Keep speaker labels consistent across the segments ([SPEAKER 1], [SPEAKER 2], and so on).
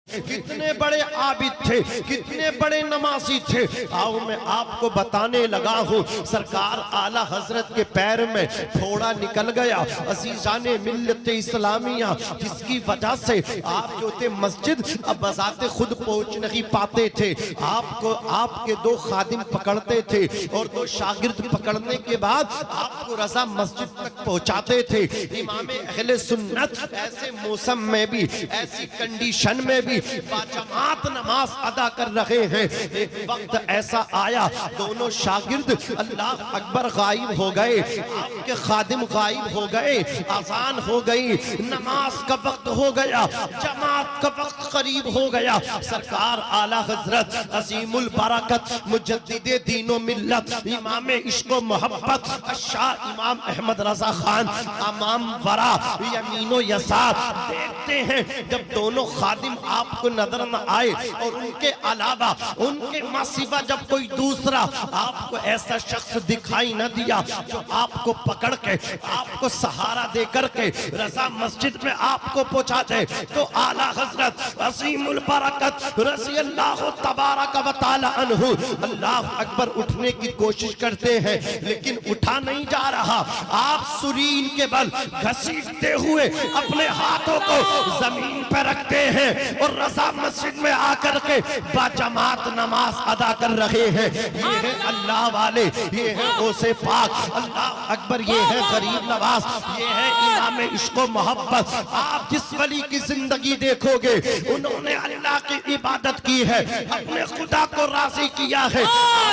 [SPEAKER 1] कितने बड़े आबिद थे, कितने बड़े नमाजी थे। आओ मैं आपको बताने लगा हूँ। सरकार आला हजरत के पैर में थोड़ा निकल गया। अजीजाने मिल्लत इस्लामिया, जिसकी वजह से आप जो थे मस्जिद अब बजाते खुद पहुँच नहीं पाते थे। आपको आपके दो खादिम पकड़ते थे और दो शागिर्द पकड़ने के बाद आपको रजा मस्जिद तक पहुँचाते थे। इमाम अहले सुन्नत ऐसे मौसम में भी, ऐसी कंडीशन में भी बाजमात नमाज अदा कर रहे हैं। एक वक्त ऐसा आया, दोनों शागिर्द अल्लाह अकबर गायब हो गए, आपके खादिम गायब हो गए, अजान हो गई, नमाज का वक्त हो गया, जमात का वक्त करीब हो गया। सरकार आला हजरत अजीमुल बरकत मुजद्दिदे दीनो मिल्लत इमाम इश्क़ो मोहब्बत शाह इमाम अहमद रजा खान अमाम वरा यमीनो यसार देखते हैं। जब दोनों खादिम आपको नजर न आए और उनके अलावा उनके मासिवा जब कोई दूसरा आपको ऐसा शख्स दिखाई न दिया जो आपको पकड़ के आपको सहारा दे करके रजा मस्जिद में आपको पहुंचा दे, तो आला हजरत असीमुल बरकत रज़ी अल्लाह तबारक व तआला अन्हु अल्लाह अकबर उठने की कोशिश करते हैं, लेकिन उठा नहीं जा रहा। आप सुरीन के बल घसीटते हुए अपने हाथों को जमीन पर रखते हैं और रजा मस्जिद में आकर के बाजमात नमाज अदा कर रहे हैं। ये है अल्लाह वाले, ये है गौसे पाक, अल्लाह अकबर, ये है गरीब नवाज, ये है इमाम इश्क़ो मोहब्बत। आप जिस वली की जिंदगी देखोगे उन्होंने अल्लाह की इबादत की है, अपने खुदा को राजी किया है।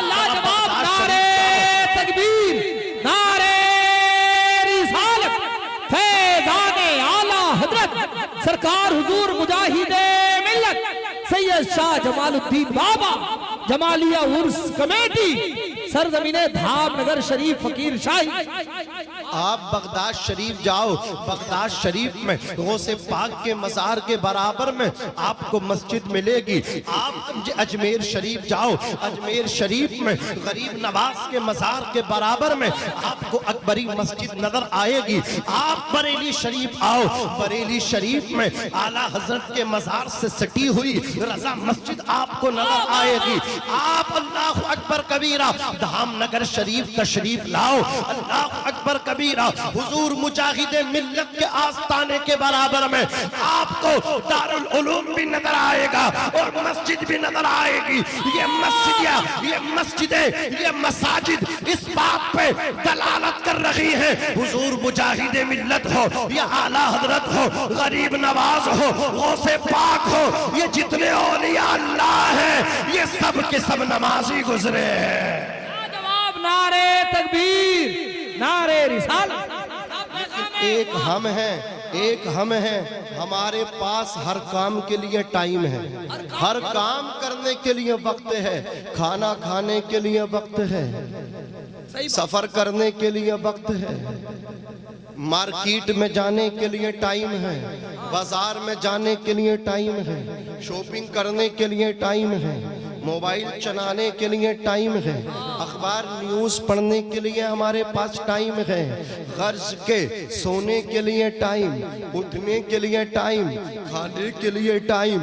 [SPEAKER 2] लाजवाब नारे तकबीर, नारे रिसालत, फैज़ाने आला हजरत सरकार हुजूर मुजाहिदे मिल्लत सैयद शाह जमालुद्दीन बाबा जमालिया उर्स कमेटी सरजमीने धामनगर शरीफ फकीर शाही।
[SPEAKER 1] आप बगदाद शरीफ जाओ, बगदाद शरीफ में गौसे पाक के मज़ार के बराबर में आपको मस्जिद मिलेगी। आप अजमेर शरीफ जाओ, अजमेर शरीफ में गरीब नवाज के मज़ार के बराबर में आपको अकबरी मस्जिद नजर आएगी। आप बरेली शरीफ आओ, बरेली शरीफ में आला हजरत के मज़ार से सटी हुई रजा मस्जिद आपको नजर आएगी। आप अल्लाह अकबर कबीरा धामनगर शरीफ तशरीफ लाओ, अल्लाह अकबर कबीरा हुजूर मुजाहिदे मिल्लत के आस्ताने के बराबर में आपको दारुल उलूम भी नजर आएगा और मस्जिद भी नजर आएगी। ये मस्जिद, ये मस्जिदें, ये मसाजिद इस बात पे दलालत कर रही है, हुजूर मुजाहिदे मिल्लत हो या आला हजरत हो, गरीब नवाज हो, गौसे पाक हो, ये जितने औलिया अल्लाह है ये सब के सब नमाजी गुजरे हैं।
[SPEAKER 2] जवाब नारे तकबीर, नारे रिसालत।
[SPEAKER 1] एक हम हैं, एक हम हैं, हमारे पास हर काम के लिए टाइम है, हर काम करने के लिए वक्त है, खाना खाने के लिए वक्त है, सफर करने के लिए वक्त है, मार्केट में जाने के लिए टाइम है, बाजार में जाने के लिए टाइम है, शॉपिंग करने के लिए टाइम है, मोबाइल चलाने के लिए टाइम है, अखबार न्यूज़ पढ़ने के लिए हमारे पास टाइम है, गर्ज के सोने के लिए टाइम, उठने के लिए टाइम, खाने के लिए टाइम,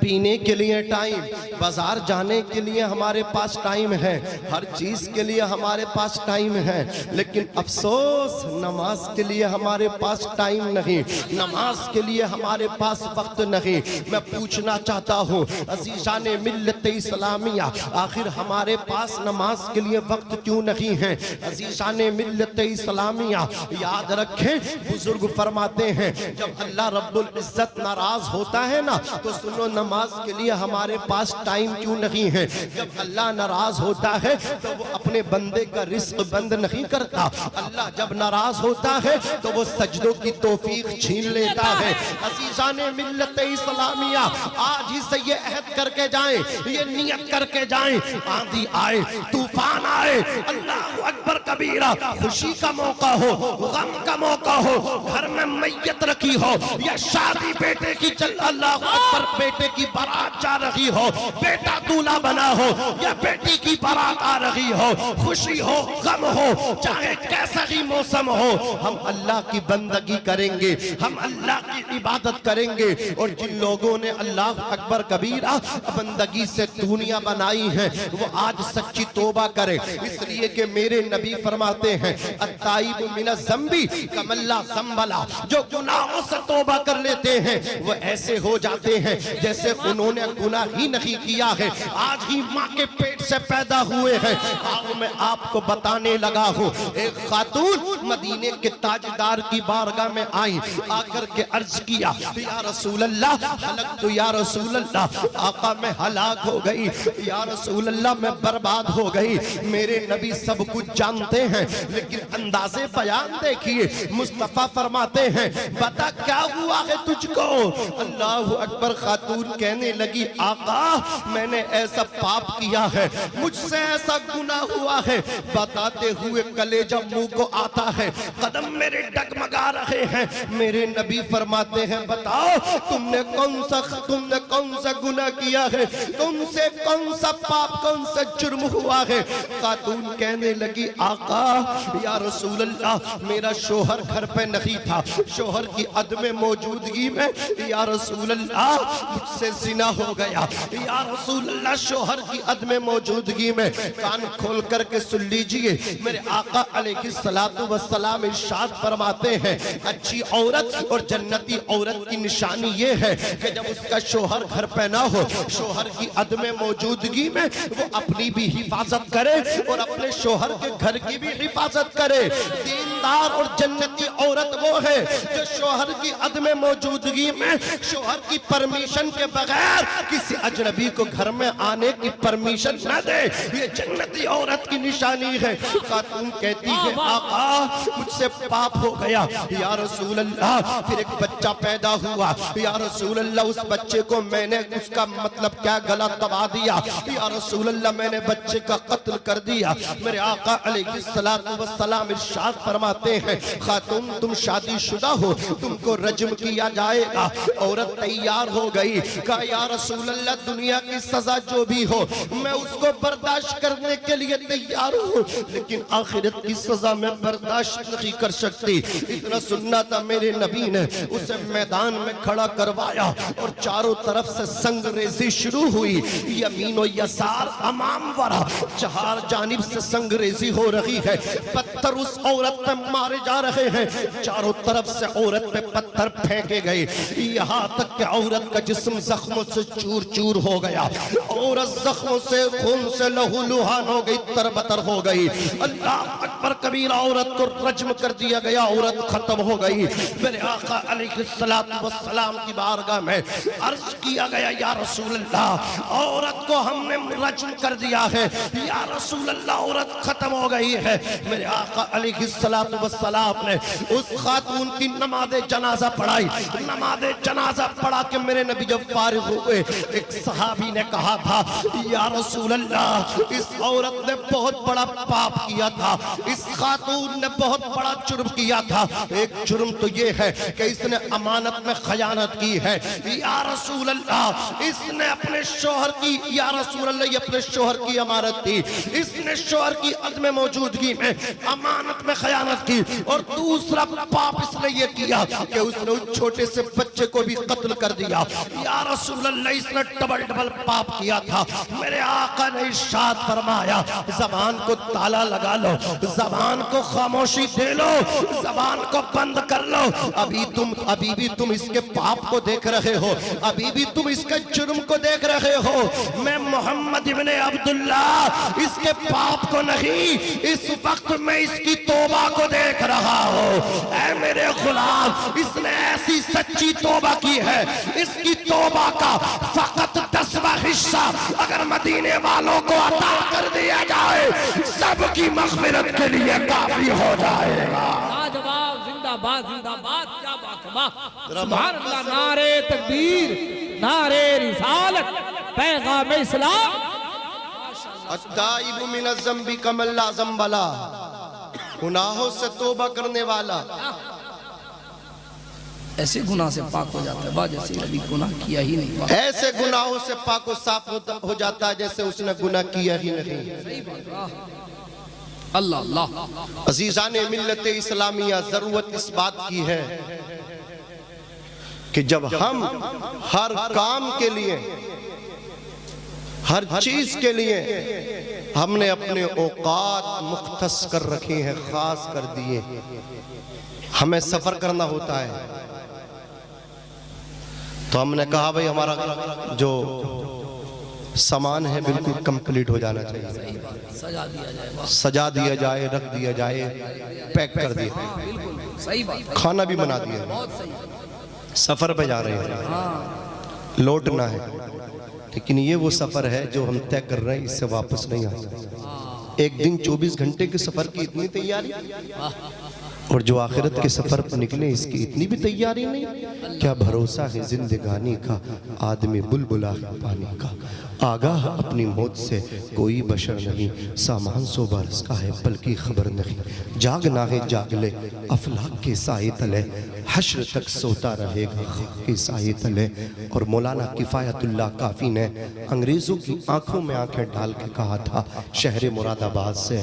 [SPEAKER 1] पीने के लिए टाइम, बाजार जाने के लिए हमारे पास टाइम है, हर चीज़ के लिए हमारे पास टाइम है। लेकिन अफसोस नमाज के लिए हमारे पास टाइम नहीं, नमाज के लिए हमारे पास वक्त नहीं। मैं पूछना चाहता हूँ अज़ीज़ाने मिल्लत इस्लामिया, आखिर हमारे पास नमाज के लिए वक्त क्यों नहीं है? अज़ीज़ाने मिल्लत इस्लामिया, याद रखें बुजुर्ग फरमाते हैं जब अल्लाह रब्बुल इज्जत नाराज होता है ना, तो सुनो नमाज के लिए हमारे पास टाइम क्यों नहीं है? जब अल्लाह नाराज होता है तो वो अपने बंदे का रिस्क बंद नहीं करता। अल्लाह जब नाराज होता है तो वो सजदों की तौफीक छीन लेता है। अज़ीज़ाने मिल्लत इस्लामिया, आज ही से ये अहद करके जाएं, ये नियत करके जाएं, आंधी आए तूफान आए, अल्लाह अकबर कबीरा, खुशी का मौका हो, गम का मौका हो, घर में मैयत रखी हो या शादी बेटे की चल, अल्लाह अकबर, बेटे की बारात जा रही हो, बेटा दूल्हा बना हो या बेटी की बारात आ रही हो, खुशी हो गम हो, चाहे कैसा ही मौसम हो, हम अल्लाह की बंदगी करेंगे, हम अल्लाह की इबादत करेंगे। और जिन लोगों ने अल्लाह अकबर कबीरा बंदगी से दुनिया बनाई है वो आज सच्ची तौबा करे, इसलिए कि मेरे नबी फरमाते हैं अत्ताइबु मिनज़ ज़ंबी कमल्ला ज़ंबला, जो गुनाहों से तौबा कर लेते हैं वो ऐसे हो जाते हैं जैसे उन्होंने गुनाह ही नहीं किया है, आज ही माँ के पेट से पैदा हुए हैं। आओ मैं आपको बताने लगा हूँ, एक खातून मदीने के ताजदार की बारगाह में आई, आकर के अर्ज किया या रसूल अल्लाह, हलक तो या रसूल अल्लाह, आका मैं हलाक हो गई, या रसूल अल्लाह मैं बर्बाद हो गई। मेरे नबी सब कुछ जानते हैं लेकिन अंदाज़े बयान देखिए, मुस्तफा फरमाते हैं बता क्या हुआ है तुझको। अल्लाह अकबर, खातून कहने लगी आका मैंने ऐसा पाप किया है, मुझसे ऐसा गुनाह हुआ है, बताते हुए कलेजा मुंह को आता है, कदम मेरे डगमगा रहे हैं। मेरे नबी फरमाते हैं बताओ तुमने कौन सा गुनाह किया है, तुमसे कौन सा पाप, कौन सा जुर्म हुआ है। खातून कहने लगी आका या रसूल अल्लाह मेरा शोहर घर पे नहीं था, शोहर की अदम मौजूदगी में या रसूल अल्लाह मुझसे जिना हो गया, या रसूल अल्लाह शोहर की अदम मौजूदगी में। कान खोल करके सुन लीजिए, मेरे आका अलैहिस्सलातु वस्सलाम इरशाद फरमाते हैं अच्छी औरत और जन्नती औरत की निशानी ये है कि जब उसका शोहर घर पे ना हो, शोहर की अदम मौजूदगी में वो अपनी भी हिफाजत करे और अपने शोहर के घर की भी हिफाजत करे। दीनदार और जन्नती औरत वो है जो शोहर की अदम मौजूदगी में शोहर की परमिशन के बगैर किसी अजनबी को घर में आने की परमिशन न दे, ये जन्नती औरत की निशानी है। खातून कहती है आका मुझसे पाप हो गया, या रसूल अल्लाह फिर एक बच्चा पैदा हुआ, या रसूल अल्लाह उस बच्चे को मैंने उसका मतलब क्या गला दबा दिया, या रसूल अल्लाह मैंने बच्चे का कत्ल कर दिया। मेरे आका अलैहिस्सलातु वस्सलाम इरशाद फरमाते हैं खातून तुम शादीशुदा हो, तुमको रज्म किया जाएगा। औरत तैयार हो गई, कहा या रसूल अल्लाह दुनिया की सजा जो भी हो मैं उसको बर्दाश्त करने के लिए तैयार हूँ, लेकिन आखिरत की सजा मैं बर्दाश्त नहीं कर सकती। इतना सुनना था, मेरे नबी ने उसे मैदान में खड़ा करवाया और चारों तरफ से संगरेजी शुरू हुई, यमीन और यसार अमाम वरा, चार जानिब से संगरेजी हो रही है, पत्थर उस औरत पे मारे जा रहे हैं, चारों तरफ से औरत पे पत्थर फेंके गए, यहाँ तक कि औरत का जिस्म जख्मों से चूर चूर हो गया, औरत जख्मों से खून से लहूलुहान हो गई, तरबतर हो गई। अल्लाह अकबर कबीरा, औरत को रज्म कर दिया गया, औरत खत्म हो गई। मेरे आका अलैहिस्सलातु वस्सलाम की बारगाह में अर्ज किया गया या रसूल अल्लाह औरत को हमने रज्म कर दिया है, या रसूल अल्लाह औरत खत्म हो गई है। मेरे आका अलैहिस्सलातु वस्सलाम ने उस खातून की नमाज़े जनाजा पढ़ाई, नमाज़े जनाजा पढ़ा के मेरे नबी जब फारिग हुए, एक सहाबी ने कहा था या रसूल अल्लाह इस औरत ने बहुत बड़ा पाप किया था, इस खातून ने बहुत बड़ा जुर्म किया था। एक जुर्म तो ये है कि इसने अमानत में खयानत की है, या रसूल अल्लाह इसने अपने शोहर की, या रसूल अल्लाह ये अपने शोहर की अमानत थी, इसने शोहर की अदम मौजूदगी में अमानत में खयानत की। और दूसरा पाप इसने ये किया कि उसने उस छोटे से बच्चे को भी कत्ल कर दिया, या रसूल अल्लाह इसने डबल डबल पाप किया था। मेरे आका ने इरशाद फरमाया ज़बान को ताला लगा लो, ज़बान को खामोशी दे लो, ज़बान को बंद कर लो। अभी भी तुम इसके पाप को देख रहे हो, अभी भी तुम इसके जुर्म को देख रहे हो। मैं मोहम्मद इब्ने अब्दुल्ला इसके पाप को नहीं, इस वक्त मैं इसकी तौबा को देख रहा हूँ। ऐ मेरे गुलाम, इसने ऐसी सच्ची तौबा की है, इसकी तौबा का फकत 10वां हिस्सा अगर मदीने वालों को अता कर दिया जाए सबकी मग़फ़िरत के लिए काफी हो जाएगा।
[SPEAKER 2] लाजवाब, जिंदाबाद जिंदाबाद, क्या बात है, वाह सुभान अल्लाह, नारे तकबीर, नारे रिसालत, पैगाम इस्लाम।
[SPEAKER 1] अत्ताइबु मिनज़ ज़ंबि कमल्ला ज़ंबला, गुनाहों से तौबा करने वाला
[SPEAKER 2] ऐसे गुनाह से पाक हो जाता है, जैसे कभी गुनाह किया ही नहीं। वाह।
[SPEAKER 1] ऐसे गुनाहों से पाक और साफ हो जाता है जैसे उसने गुनाह किया ही नहीं।
[SPEAKER 2] अल्लाह अल्लाह।
[SPEAKER 1] अजीजान मिल्लत इस्लामिया, जरूरत इस बात की है कि जब हम हर काम के लिए, हर चीज के लिए हमने अपने औकात मुख्तस कर रखे हैं, खास कर दिए, हमें सफर करना होता है, तो हमने कहा भाई हमारा जो सामान है बिल्कुल कंप्लीट हो जाना चाहिए,
[SPEAKER 2] सजा दिया जाए,
[SPEAKER 1] सजा दिया जाए, रख दिया जाए, पैक कर दिया,
[SPEAKER 2] बिल्कुल सही बात।
[SPEAKER 1] खाना भी बना दिया,
[SPEAKER 2] बहुत सही।
[SPEAKER 1] सफर पे जा रहे हैं, लौटना है, लेकिन ये वो सफर है जो हम तय कर रहे हैं, इससे वापस नहीं आ सकते। एक दिन 24 घंटे के सफर की इतनी तैयारी, और जो आखिरत के सफर पर निकले इसकी इतनी भी तैयारी नहीं। क्या भरोसा है जिंदगानी का, आदमी बुलबुला है पानी का, आगाह अपनी मौत से कोई बशर नहीं, सामान 100 बरस का है बल्कि खबर नहीं, जागना है जाग ले अफलाक के साए तले, हश्र तक सोता रहेगा खाक के साए तले। और मौलाना किफ़ायतुल्लाह काफ़ी ने अंग्रेज़ों की आंखों में आंखें डाल के कहा था शहर मुरादाबाद से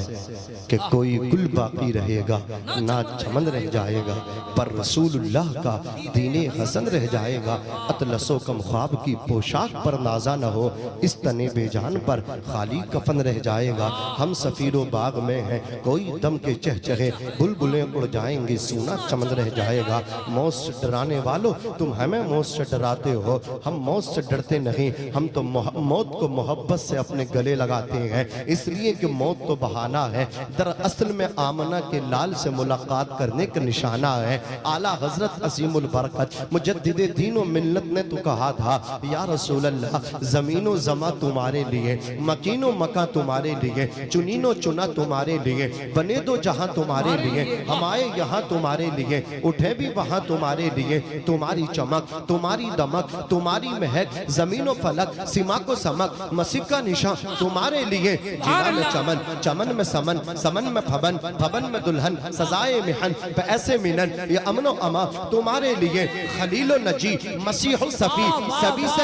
[SPEAKER 1] कि कोई गुल बाकी रहेगा ना चमन रह जाएगा, पर रसूलुल्लाह का दीने हसन रह जाएगा। अतलसो कम ख्वाब की पोशाक पर नाजा न हो, इस तने बेजान पर खाली कफन रह जाएगा। हम सफीरो बाग में हैं, कोई दम के चहचहे बुलबुलें उड़ जाएंगी, सूना चमन रह जाएगा। मौत से डराने वालों तुम हमें मौत से डराते हो, हम मौत से डरते नहीं, हम तो मौत को मोहब्बत से अपने गले लगाते हैं, इसलिए कि मौत तो बहाना है, दरअसल में आमना के लाल से मुलाकात करने का निशाना है। आला हजरत असीमुल बरकत मुजद्दिदे दीन व मिल्लत ने तो कहा था या रसूल अल्लाह, जमीनो जमा तुम्हारे लिए, मकीनो मका तुम्हारे लिए, चुनीनो चुना तुम्हारे लिए, बने दो जहां तुम्हारे लिए, हम आए यहाँ तुम्हारे लिए, उठे भी वहां तुम्हारे लिए, तुम्हारी चमक तुम्हारी दमक तुम्हारी महक, जमीनो फलक सीमा को समक, मसीह का निशान तुम्हारे लिए। जिना में चमन, चमन में समन, समन में फबन, फबन में दुल्हन, सजाए मिहन पे ऐसे मिनन, ये अमनो अमा तुम्हारे लिए। खलीलो नजी मसीह सफी, सभी से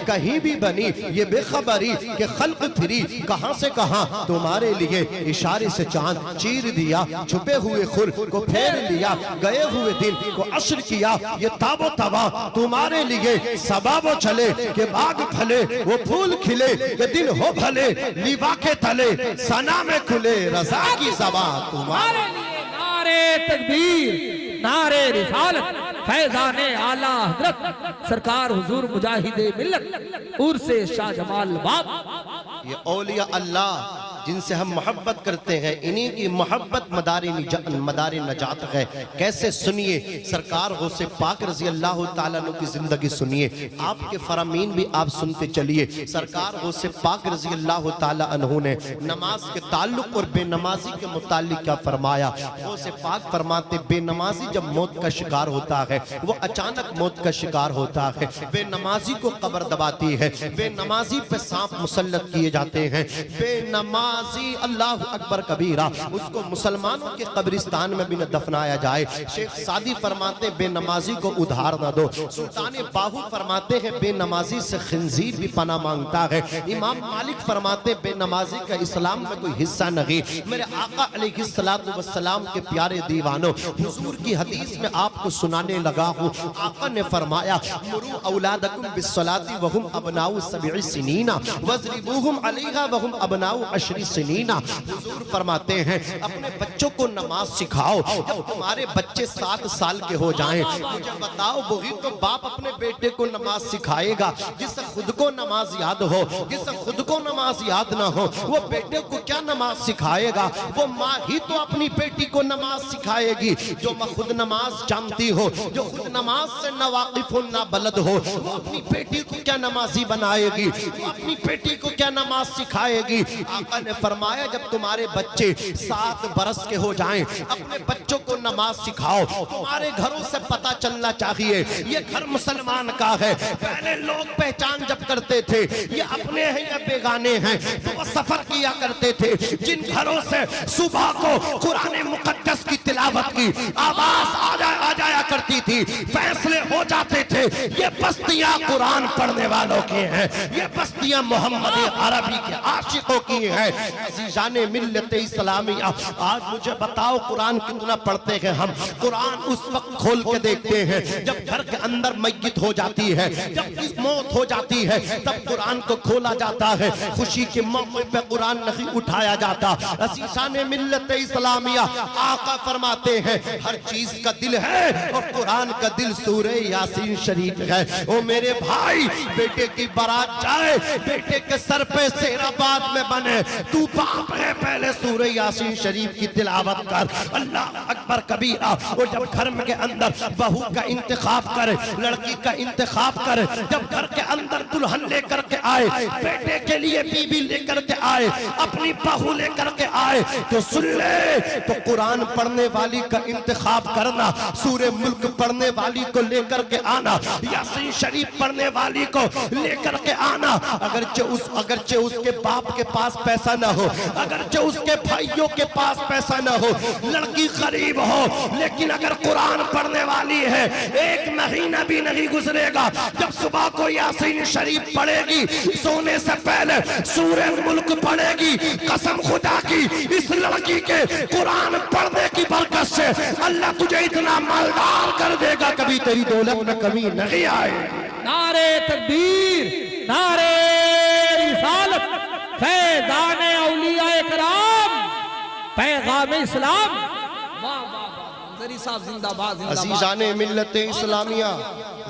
[SPEAKER 1] कहीं भी बनी ये बेखबरी के खल्क फिरी, कहां से कहां तुम्हारे लिए। इशारे से चांद चीर दिया, छुपे हुए खुर को फेर लिया, गए हुए दिन को अश्र किया, ये ताबो तबा तुम्हारे लिए। सबाबो चले के बाग फले, वो फूल खिले के दिन हो भले, लिबा के तले सना में खुले, रजा की सभा तुम्हारे लिए।
[SPEAKER 2] नारे तकबीर, नारे रिसालत, फैजाने आला हजरत सरकार हुजूर मुजाहिदे मिल्लत उर्से शाह जमाल बाप।
[SPEAKER 1] ये औलिया अल्लाह जिनसे हम मोहब्बत करते हैं, इन्हीं की मोहब्बत मदारी नजात है। कैसे सुनिए सरकार गौसे पाक रजी अल्लाह ताला अन्हु की जिंदगी सुनिए, आपके फरामीन भी आप सुनते चलिए। सरकार गौसे पाक रजी अल्लाह ताला अन्हु ने नमाज के ताल्लुक और बेनमाजी के मुताल्लिक क्या फरमाया। गौसे पाक फरमाते बेनमाजी जब मौत का शिकार होता है, वो अचानक मौत का शिकार होता है, बेनमाजी को कब्र दबाती है, बेनमाजी पे सांप मुसल्लत किए जाते हैं, बेनमाजी अल्लाह अकबर कबीरा उसको मुसलमानों के कब्रिस्तान में भी न दफनाया जाए। शेख सादी फरमाते बेनमाजी को उधार न दो। सुल्तान बाहू फरमाते हैं बेनमाजी से खिंजीर भी पना मांगता है। इमाम मालिक फरमाते बेनमाजी का इस्लाम में कोई हिस्सा नहीं। मेरे आका अलैहिस्सलातु वस्सलाम के प्यारे दीवानों, हुजूर की हदीस में आपको सुनाने लगा हूँ। आका ने फरमाया मुरू औलादकुम बिस्सलाती वहुम अबनाउ सब'i सिनीना वज़रिबूहुम अलैहा वहुम अबनाउ अशरी सिनीना। हुजूर फरमाते हैं अपने बच्चों को नमाज सिखाओ, जब तुम्हारे बच्चे 7 साल के हो जाएं, मुझे बताओ वही तो बाप अपने बेटे को नमाज सिखाएगा जिससे खुद को नमाज याद हो। जिससे खुद को नमाज याद ना हो वो बेटे को क्या नमाज सिखाएगा। वो माँ ही तो अपनी बेटी को नमाज सिखाएगी। जो माँ खुद नमाज जानती हो, जो खुद नमाज से ना वाकिफ हो ना बलद हो, वो अपनी बेटी को क्या नमाजी बनाएगी, वो अपनी बेटी को क्या नमाज सिखाएगी। आका ने ने फरमाया जब तुम्हारे बच्चे 7 बरस के हो जाएं, अपने बच्चों को नमाज सिखाओ। तुम्हारे घरों से पता चलना चाहिए ये घर मुसलमान का है। पहले लोग पहचान जब करते थे ये अपने हैं या बेगाने हैं, तो वो सफर किया करते थे। जिन घरों से सुबह को कुरान मुकद्दस की तिलावत की आवाज आ जाया करती थी, फैसले हो जाते थे ये बस्तियां कुरान पढ़ने वालों की हैं, ये बस्तियां मोहम्मद अरबी के आशिकों की हैं। अज़ीज़ाने मिल्लत इस्लामिया, आज मुझे बताओ कुरान कितना पढ़ते हैं हम? कुरान उस वक्त खोल के देखते हैं जब घर के अंदर मैयत हो जाती है, जब मौत हो जाती है, तब कुरान को खोला जाता है। खुशी के मौके पे कुरान नहीं उठाया जाता। अज़ीज़ाने मिल्लत इस्लामिया, आका फरमाते हैं हर चीज का दिल है और कुरान का दिल सूरे यासीन शरीफ है। ओ मेरे भाई, बेटे की बारात जाए, बेटे के सर पे सेराबाद में बने, तू बाप है, पहले सूरे यासीन शरीफ की तिलावत कर। अल्लाह अकबर कबीरा। और जब घर में के अंदर बहू का इंतखाब करे, लड़की का इंतखाब करे, जब घर के अंदर दुल्हन लेकर के आए, बेटे के लिए बीबी लेकर के आए, अपनी बहू लेकर के आए, तो सुन ले, तो कुरान पढ़ने वाली का इंतखाब करना, सूरे मुल्क पढ़ने वाली को लेकर के आना, यासीन शरीफ पढ़ने वाली को लेकर के आना। अगरचे उसके बाप के पास पैसा ना हो, अगरचे उसके भाइयों के पास पैसा ना हो, लड़की गरीब हो, लेकिन अगर कुरान पढ़ने वाली है, एक महीना भी नहीं गुजरेगा जब सुबह को यासीन शरीफ पढ़ेगी, सोने से पहले सूरे मुल्क पढ़ेगी। कसम खुदा की, इस लड़की के कुरान पढ़ने की बरकत से अल्लाह तुझे इतना मालदार कर देगा, कभी तेरी दौलत में कमी नहीं आए।
[SPEAKER 2] नारे तकबीर, नारे रिसालत, फैज़ाने औलिया कराम, पैगाम इस्लाम। वाह वाह वाह, जरी साहब जिंदाबाद जिंदाबाद।
[SPEAKER 1] अज़ीज़ाने मिल्लत इस्लामिया,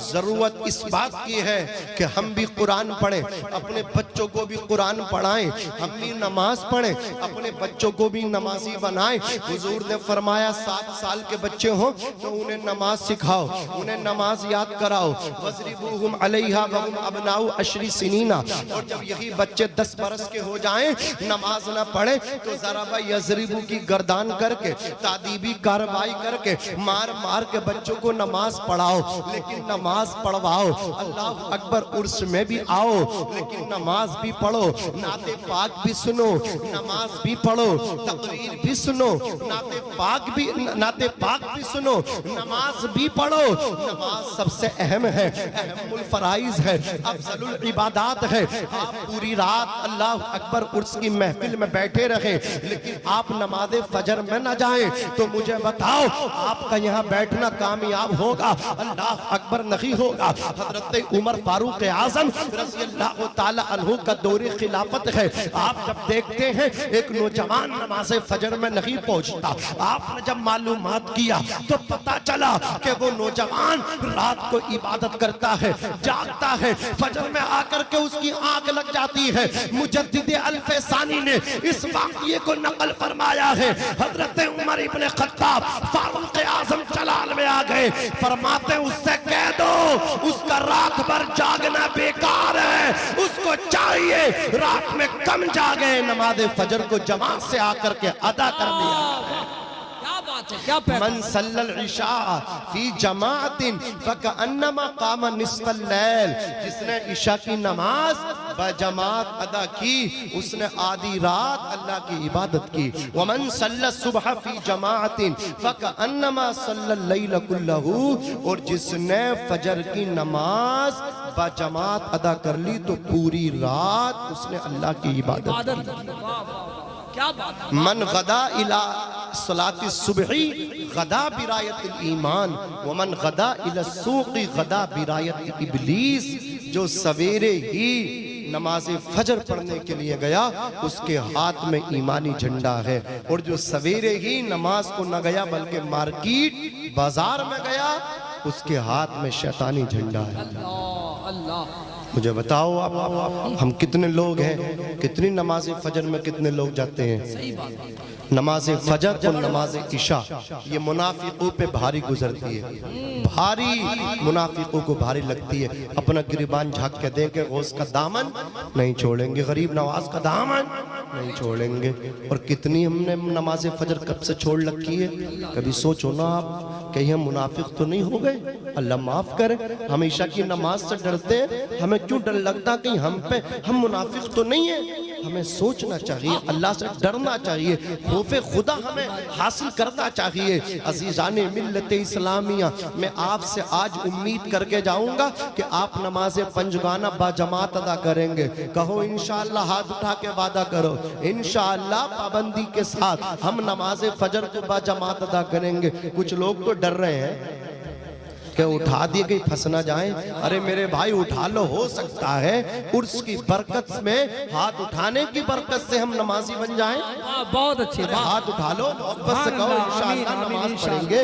[SPEAKER 1] जरूरत इस बात की है कि हम भी कुरान पढ़ें, अपने बच्चों को भी कुरान पढ़ाएं, हम भी नमाज पढ़ें, अपने बच्चों को भी नमाजी बनाएं। हुजूर ने फरमाया 7 साल के बच्चे हों तो उन्हें नमाज सिखाओ, उन्हें नमाज याद कराओ। वज़रिबूहुम अलैहा वहुम अबनाउ अशरी सिनीना। और जब यही बच्चे 10 बरस के हो जाएं, नमाज ना पढ़े, तो ज़राबा यज़रिबू की गर्दान करके, तादीबी कार्रवाई करके, मार मार के बच्चों को नमाज पढ़ाओ, लेकिन नमाज पढ़वाओ। अल्लाह अकबर, उर्स में भी आओ, लेकिन नमाज भी पढ़ो, नाते पाक भी सुनो, नमाज भी पढ़ो, तकरीर भी सुनो, नाते पाक भी सुनो, नमाज भी पढ़ो। नमाज सबसे अहम है, अहमुल फराइज है, अफजलुल इबादात है। आप पूरी रात अल्लाह अकबर उर्स की महफिल में बैठे रहे, लेकिन आप नमाज फजर में न जाएं, तो मुझे बताओ आपका यहाँ बैठना कामयाब होगा? अल्लाह अकबर नहीं होगा। हजरत उमर फारूक आजम रज़ी अल्लाह ताला अन्हु का दौरे खिलाफत है। आप जब देखते हैं एक नौजवान नमाज फजर में नहीं पहुंचता, आपने जब मालूमात किया तो पता चला कि वो नौजवान रात को इबादत करता है, जागता है, फजर में आकर के उसकी आंख लग जाती है। मुजद्दिद अल-फैसानी ने इस वाक़ये को नकल फरमाया है। हजरत उमर इब्ने खत्ताब फारूक आजम जलाल में आ गए, फरमाते उससे कह दो उसका रात भर जागना बेकार है, उसको चाहिए रात में कम जागे, नमाज फजर को जमात से आकर के अदा कर दिया।
[SPEAKER 2] क्या बात है, क्या पैगाम।
[SPEAKER 1] मन सल्लल इशा फी जमातिन फकअन्नमा कामा निस्फल लैल, जिसने इशा की नमाज बजमात अदा की, उसने आधी रात अल्लाह की इबादत की। वमन सल्ला सुबह फी जमातिन फकअन्नमा सल्लल लैल कुल्लहू, और जिसने फजर की नमाज बजमात अदा कर ली तो पूरी रात उसने अल्लाह की इबादत की।
[SPEAKER 2] क्या बात है।
[SPEAKER 1] मन गदा इला सलाती सुबही गदा बिरायत ईमान, वमन गदा इला सूक़ी गदा बिरायत इबलीस, जो सवेरे ही नमाज फजर पढ़ने के लिए गया उसके हाथ में ईमानी झंडा है, और जो सवेरे ही नमाज को न गया बल्कि मार्केट बाजार में गया उसके हाथ में शैतानी झंडा है।
[SPEAKER 2] अल्लाह अल्लाह।
[SPEAKER 1] मुझे बताओ आप हम कितने लोग हैं, कितनी नमाज फजर में कितने लोग जाते हैं। नमाज फजर और नमाज इशा ये मुनाफिकों पे भारी गुजरती है, भारी मुनाफिकों को भारी लगती है। अपना गिरबान झाँक के देंगे, गौस का दामन नहीं छोड़ेंगे, गरीब नवाज का दामन नहीं छोड़ेंगे। और कितनी हमने नमाज फजर कब से छोड़ रखी है। कभी सोचो ना आप, कहीं हम मुनाफिक तो नहीं हो गए। अल्लाह माफ करे, हमेशा की नमाज से डरते हैं, हमें क्यों डर लगता कहीं हम मुनाफिक तो नहीं है। हमें सोचना चाहिए, अल्लाह से डरना चाहिए, खौफे खुदा हमें हासिल करना चाहिए। अजीज़ाने मिल्लत इस्लामिया, मैं आपसे आज उम्मीद करके जाऊंगा कि आप नमाज पंजगाना बाजमात अदा करेंगे। कहो इंशाअल्लाह, हाथ उठा के वादा करो इंशाअल्लाह पाबंदी के साथ हम नमाज फजर को बाजमात अदा करेंगे। कुछ लोग तो डर रहे हैं कि उठा दिए कहीं फंस ना जाए। अरे मेरे भाई उठा लो, हो सकता है उर्स की बरकत में, हाथ उठाने की बरकत से हम नमाजी बन जाएं।
[SPEAKER 2] बहुत अच्छे,
[SPEAKER 1] हाथ उठा लो, मोहब्बत से कहो इंशाअल्लाह नमाज पढ़ेंगे।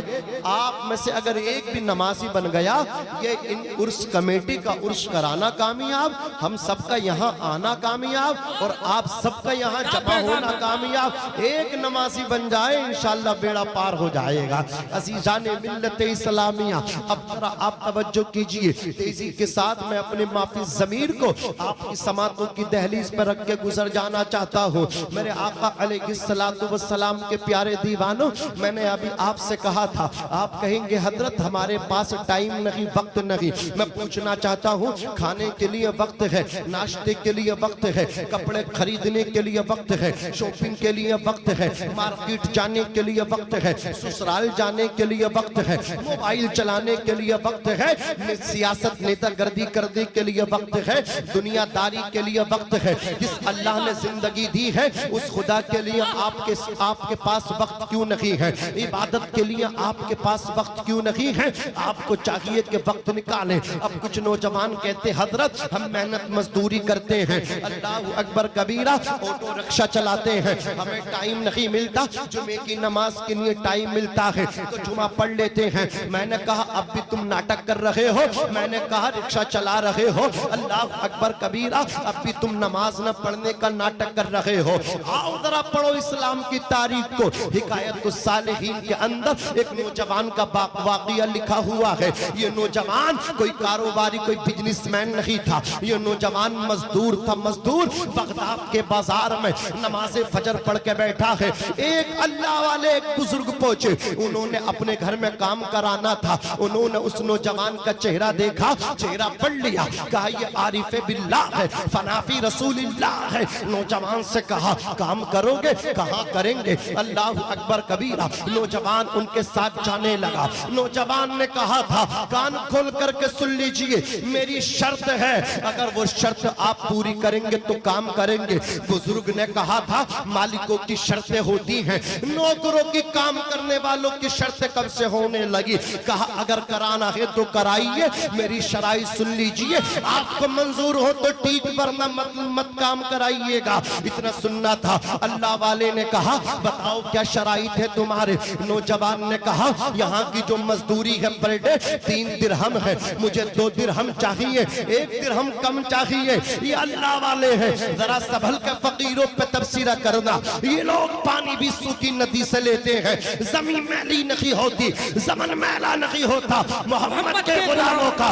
[SPEAKER 1] आप में से अगर एक भी नमाजी बन गया, ये इन उर्स कमेटी का उर्स कराना कामयाब, हम सबका यहाँ आना कामयाब और आप सबका यहाँ जमा होना कामयाब। एक नमाजी बन जाए इंशाअल्लाह बेड़ा पार हो जाएगा। अज़ीज़ाने मिल्लत इस्लामिया, जरा आप तवज्जो कीजिए तेजी के साथ। मैं अपने माफी ज़मीर को आपकी समातों की दहलीज पर रख के गुजर जाना चाहता हूँ। मेरे आका अलैहिस्सलातु वस्सलाम के प्यारे दीवानों, मैंने अभी आपसे कहा था, आप कहेंगे हजरत हमारे पास टाइम नहीं, वक्त नहीं। मैं पूछना चाहता हूँ, खाने के लिए वक्त है, नाश्ते के लिए वक्त है, कपड़े खरीदने के लिए वक्त है, शॉपिंग के लिए वक्त है, मार्केट जाने के लिए वक्त है, ससुराल जाने के लिए वक्त है, मोबाइल चलाने के लिए वक्त है, सियासत नेता गर्दी करने के लिए वक्त है, दुनियादारी के लिए वक्त है। जिस अल्लाह ने जिंदगी दी है उस खुदा के लिए आपके पास वक्त क्यों नहीं है। इबादत के लिए आपके पास वक्त क्यों नहीं है। आपको चाहिए कि वक्त निकालें। अब कुछ नौजवान कहते हजरत हम मेहनत मजदूरी करते हैं, अल्लाह अकबर कबीरा, ऑटो रिक्शा चलाते हैं, हमें टाइम नहीं मिलता, जुमे की नमाज के लिए टाइम मिलता है तो जुमा पढ़ लेते हैं। मैंने कहा अब भी तुम नाटक कर रहे हो, मैंने कहा रिक्शा चला रहे हो, अल्लाह अकबर कबीरा, अब भी तुम नमाज न पढ़ने का नाटक कर रहे हो। आओ जरा पढ़ो इस्लाम की तारीख को। हिकायतुस सालिहीन के अंदर एक नौजवान का वाक़िया लिखा हुआ है। ये नौजवान कोई कारोबारी, कोई बिजनेसमैन नहीं था, ये नौजवान मजदूर था। मजदूर बगदाद के बाजार में नमाज फजर पढ़ के बैठा है। एक अल्लाह वाले एक बुजुर्ग पहुंचे, उन्होंने अपने घर में काम कराना था। उन्होंने उस नौजवान का चेहरा देखा, चेहरा पढ़ लिया, कहा ये आरिफे बिल्लाह है, फनाफी रसूलिल्लाह है। नौजवान से कहा काम करोगे, कहाँ करेंगे, अल्लाह अकबर कबीरा। नौजवान उनके साथ जाने लगा। नौजवान ने कहा था कान खोल करके सुन लीजिए, मेरी शर्त है, अगर वो शर्त आप पूरी करेंगे तो काम करेंगे। बुजुर्ग ने कहा था मालिकों की शर्तें होती हैं, नौकरों की, काम करने वालों की शर्तें कब से होने लगी। कहा अगर कराना है तो कराइए, मेरी शराई सुन लीजिए, आपको मंजूर हो तो ठीक, वरना मत काम कराइएगा। इतना सुनना था। अल्लाह वाले ने कहा बताओ क्या शराइत है तुम्हारे। नौजवान ने कहा यहाँ की जो मजदूरी है पर डे 3 दिरहम है, मुझे 2 दिरहम चाहिए, 1 दिरहम कम चाहिए। ये अल्लाह वाले हैं, जरा संभल के फकीरों पे तबसीरा करना। ये लोग पानी भी सूखी नदी से लेते हैं, जमीन मैली नहीं होती, जमन मैला नहीं होता, मोहम्मद के गुलामों का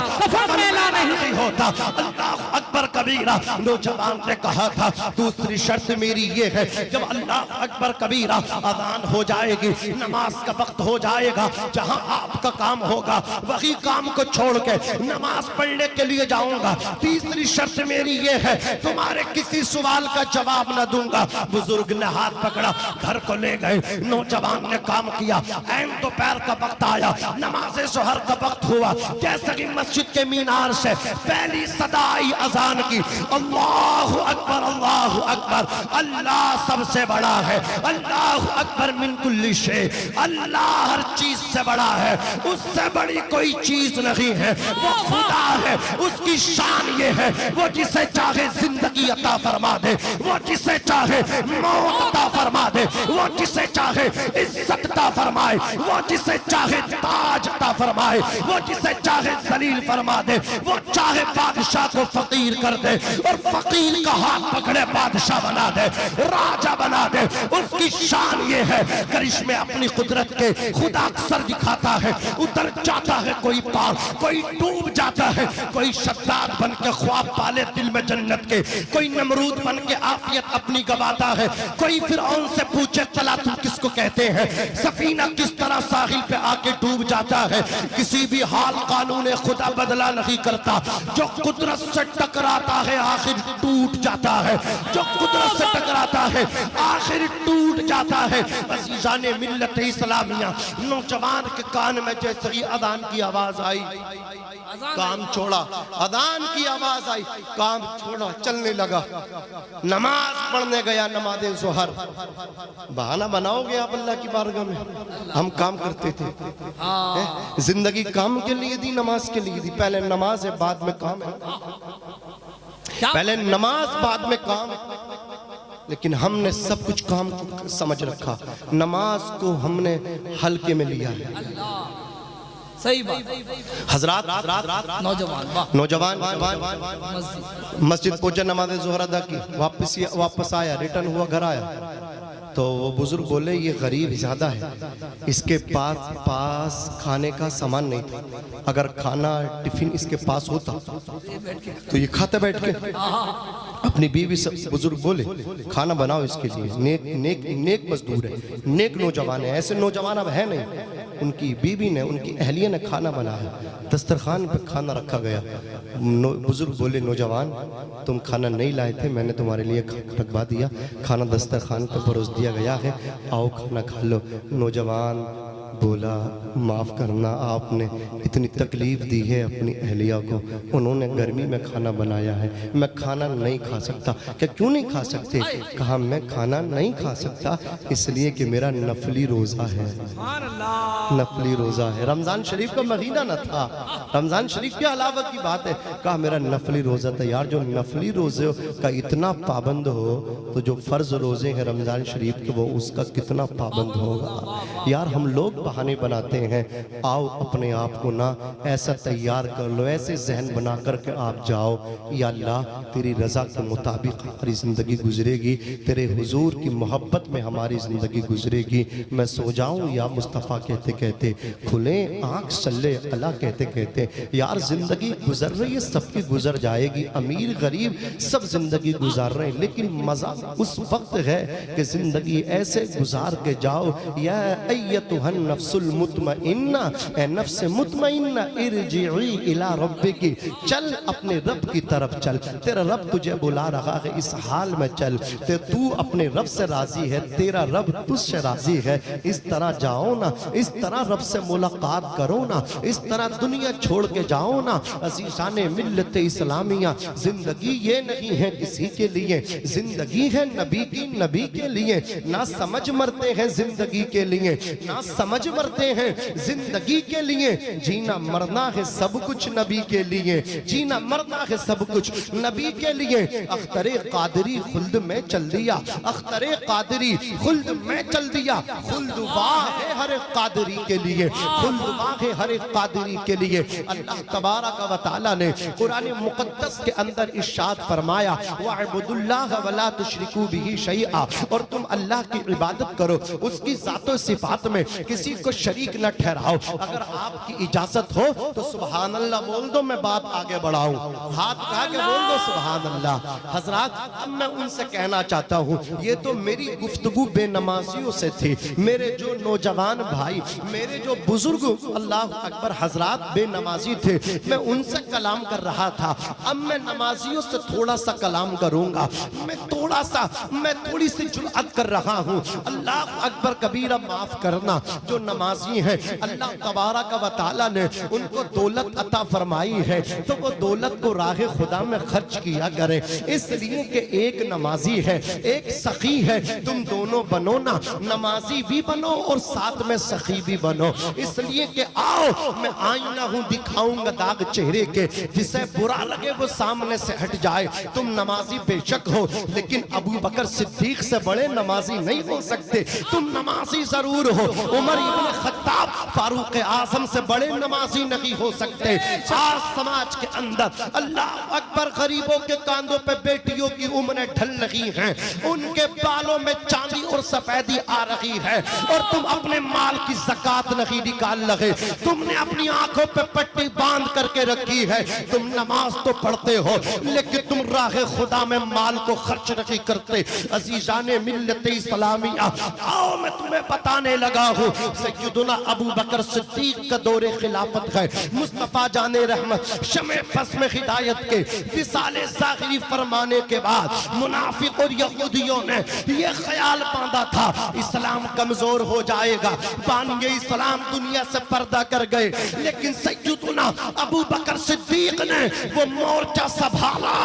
[SPEAKER 1] मैला नहीं होता। अल्लाह अकबर कबीरा। नौजवान ने कहा था दूसरी शर्त मेरी ये है, जब अल्लाह अकबर कबीरा अजान हो जाएगी, नमाज का वक्त हो जाएगा, जहां आपका काम होगा वही काम को छोड़ के नमाज पढ़ने के लिए जाऊंगा। तीसरी शर्त मेरी ये है, तुम्हारे किसी सवाल का जवाब न दूंगा। बुजुर्ग ने हाथ पकड़ा, घर को ले गए। नौजवान ने काम किया। ऐन दोपहर का वक्त आया, नमाज जोहर का वक्त हुआ। जैसे कि मस्जिद के मीनार से पहली सदा आई अजान की, अल्लाह अकबर, अल्लाह अकबर, अल्लाह सबसे बड़ा है, अल्लाह अकबर मिन कुल्ली शै, अल्लाह हर चीज से बड़ा है, उससे बड़ी कोई चीज नहीं है, वो खुदा है। उसकी शान ये है, वो जिसे चाहे जिंदगी अता फरमा दे, वो जिसे चाहे मौत अता फरमा दे, वो जिसे चाहे इज्जत अता फरमाए, वो जिसे चाहे ताज अता फरमाए। फरमाए, वो जिसे चाहे जलील फरमा दे, वो चाहे बादशाह को फकीर कर दे और फकीर का हाथ पकड़े बादशाह बना दे, राजा बना दे। उसकी शान ये है, करिश्मे अपनी कुदरत के खुदा अक्सर दिखाता है। उतर जाता है कोई पार, कोई डूब जाता है, कोई शद्दाद बन के ख्वाब पाले दिल में जन्नत के, कोई नमरूद बन के आफियत अपनी गवाता है, कोई फिरौन से पूछे तला तुम किसको कहते हैं, सफीना किस तरह साहिल पे आके डूब जाता है। किसी भी हाल कानून खुदा बदला नहीं करता, जो कुदरत से टकराता है आखिर टूट जाता है, जो कुदरत से टकराता है आखिर टूट जाता है। अज़ीज़ाने मिल्लत इस्लामिया, नौजवान के कान में जैसे ही अजान की आवाज आई, काम छोड़ा। अजान की आवाज आई, काम छोड़ा, चलने लगा, नमाज पढ़ने गया, नमाज ज़ोहर। बहाना बनाओगे आप अल्लाह की बारगाह में? हम काम करते थे, जिंदगी काम के लिए दी, नमाज के लिए दी। पहले नमाज है, बाद में काम है। पहले नमाज, बाद में काम। लेकिन हमने सब कुछ काम समझ रखा, नमाज को हमने हल्के में लिया है।
[SPEAKER 2] सही बात।
[SPEAKER 1] हजरात, नौजवान मस्जिद पहुंचा, नमाज ज़ोहर अदा की, वापस आया, रिटर्न हुआ, घर आया तो वो बुजुर्ग बोले ये गरीब ज्यादा है, इसके पास खाने का सामान नहीं था। अगर खाना टिफिन इसके पास होता तो ये खाता बैठ के। अपनी बीवी से बुजुर्ग बोले खाना बनाओ इसके लिए, नेक मजदूर है, नेक नौजवान है। ऐसे नौजवान अब है नहीं। उनकी बीवी ने, उनकी अहलिया ने खाना बनाया, दस्तरखान पे खाना रखा गया। बुजुर्ग बोले नौजवान तुम खाना नहीं लाए थे, मैंने तुम्हारे लिए रखवा दिया, खाना दस्तरखान पे परोस दिया गया है, आओ खाना खा लो। नौजवान बोला माफ़ करना, आपने इतनी तकलीफ़ दी है अपनी अहलिया को, उन्होंने गर्मी में खाना बनाया है, मैं खाना नहीं खा सकता। क्या क्यों नहीं खा सकते? कहा मैं खाना नहीं खा सकता इसलिए कि मेरा नफली रोज़ा है, नफली रोज़ा है। रमज़ान शरीफ का महीना न था, रमज़ान शरीफ के अलावा की बात है। कहा मेरा नफली रोज़ा था। यार जो नफली रोज़े का इतना पाबंद हो तो जो फ़र्ज़ रोज़े हैं रमज़ान शरीफ के वो उसका कितना पाबंद होगा। यार हम लोग बहाने बनाते हैं, आओ अपने आप को ना ऐसा तैयार कर लो, ऐसे जहन बना कर के आप जाओ, या अल्लाह तेरी रज़ा के मुताबिक हमारी ज़िंदगी गुजरेगी, तेरे हुजूर की मोहब्बत में हमारी ज़िंदगी गुजरेगी। मैं सो जाऊं या मुस्तफ़ा कहते कहते, खुले आँख सल्ले अला कहते कहते। यार ज़िंदगी गुजर रही है, सबकी गुजर जाएगी, अमीर गरीब सब ज़िंदगी गुजार रहे हैं, लेकिन मज़ा उस वक्त है कि ज़िंदगी ऐसे गुजार के जाओ। या अय्यतुहन नफ्सुल मुतमइन्ना, ए नफ्स मुतमइन्ना इरजिई इला रब्बिकी, चल अपने रब की तरफ चल, तेरा रब तुझे बुला रहा है, इस हाल में चल, ते तू अपने रब से राजी है, तेरा रब तुझसे राजी है। इस तरह जाओ ना, इस तरह रब से मुलाकात करो ना, इस तरह दुनिया छोड़ के जाओ ना। अज़ीज़ाने मिल्लत इस्लामिया, जिंदगी ये नहीं है किसी के लिए, जिंदगी है नबी की, नबी के लिए। ना समझ मरते हैं जिंदगी के लिए, ना समझ मरते हैं जिंदगी के लिए। जीना मरना है सब कुछ नबी के लिए, जीना मरना है सब कुछ नबी के लिए। अख्तरे कादरी खुल्द में चल दिया, अख्तरे कादरी खुल्द में चल दिया। खुल्द वाह है हर कादरी के लिए, खुल्द वाह है हर कादरी के लिए। अल्लाह तबारक व तआला ने कुरान मुक़द्दस के अंदर इरशाद फरमाया, वअबुदुल्लाह वला तुशरिकू बिही शैआ, और तुम अल्लाह की इबादत करो, उसकी ज़ातो सिफात में किसी को शरीक न ठहराओ। अगर आपकी इजाजत हो तो सुभान अल्लाह बोल दो, मैं बात आगे बढ़ाऊं, हाथ उठा के बोल दो सुभान अल्लाह। हजरात अब मैं उनसे कहना चाहता हूं, ये तो मेरी गुफ्तगू बेनमाजियों से थी। मेरे जो नौजवान भाई, मेरे जो बुजुर्ग अल्लाह अकबर हजरात बेनमाजी थे, मैं उनसे कलाम कर रहा था। अब मैं नमाजियों से थोड़ा सा कलाम करूंगा, मैं थोड़ी सी जुर्अत कर रहा हूं। अल्लाह अकबर कबीरा माफ करना। जो नमाजी हैं अल्लाह तबारक व तआला ने उनको दौलत अता फरमाई है, तो वो दौलत को राह खुदा में खर्च किया करें, इसलिए कि एक नमाजी है, एक सखी है, तुम दोनों बनो ना, नमाजी भी बनो और साथ में सखी भी बनो। इसलिए कि आओ मैं आईना हूं, दिखाऊंगा दाग चेहरे के, जिसे बुरा लगे वो सामने से हट जाए। तुम नमाजी बेशक हो, लेकिन अबू बकर सिद्दीक से बड़े नमाजी नहीं हो सकते। तुम नमाजी जरूर हो, उमर इब्न खत्ताब फारूक आजम से बड़े नमाजी नहीं हो सकते। आज समाज के अंदर अल्लाह अकबर गरीबों के कांधों पे बेटियों की उम्रें ढल रही हैं, उनके बालों में चांदी और सफेदी आ रही है और तुम अपने माल की ज़कात नहीं निकाल रहे। तुमने अपनी आंखों पे पट्टी बांध करके रखी है। तुम नमाज तो पढ़ते हो लेकिन तुम राह खुदा में माल को खर्च नहीं करते। अजीजाने मिल्लत इस्लामिया, आओ मैं तुम्हें बताने लगा हूँ। सैयदुना अबू बकर सिद्दीक का दौरे खिलाफत है। मुस्तफा जाने रहमत शमे पस में हिदायत के विसाले ज़ाहिरी फरमाने के बाद मुनाफिक और यहूदियों ने यह ख्याल बांधा था इस्लाम कमजोर हो जाएगा, बानिए इस्लाम दुनिया से पर्दा कर गए। लेकिन सैयदुना अबू बकर सिद्दीक ने वो मोर्चा संभाला,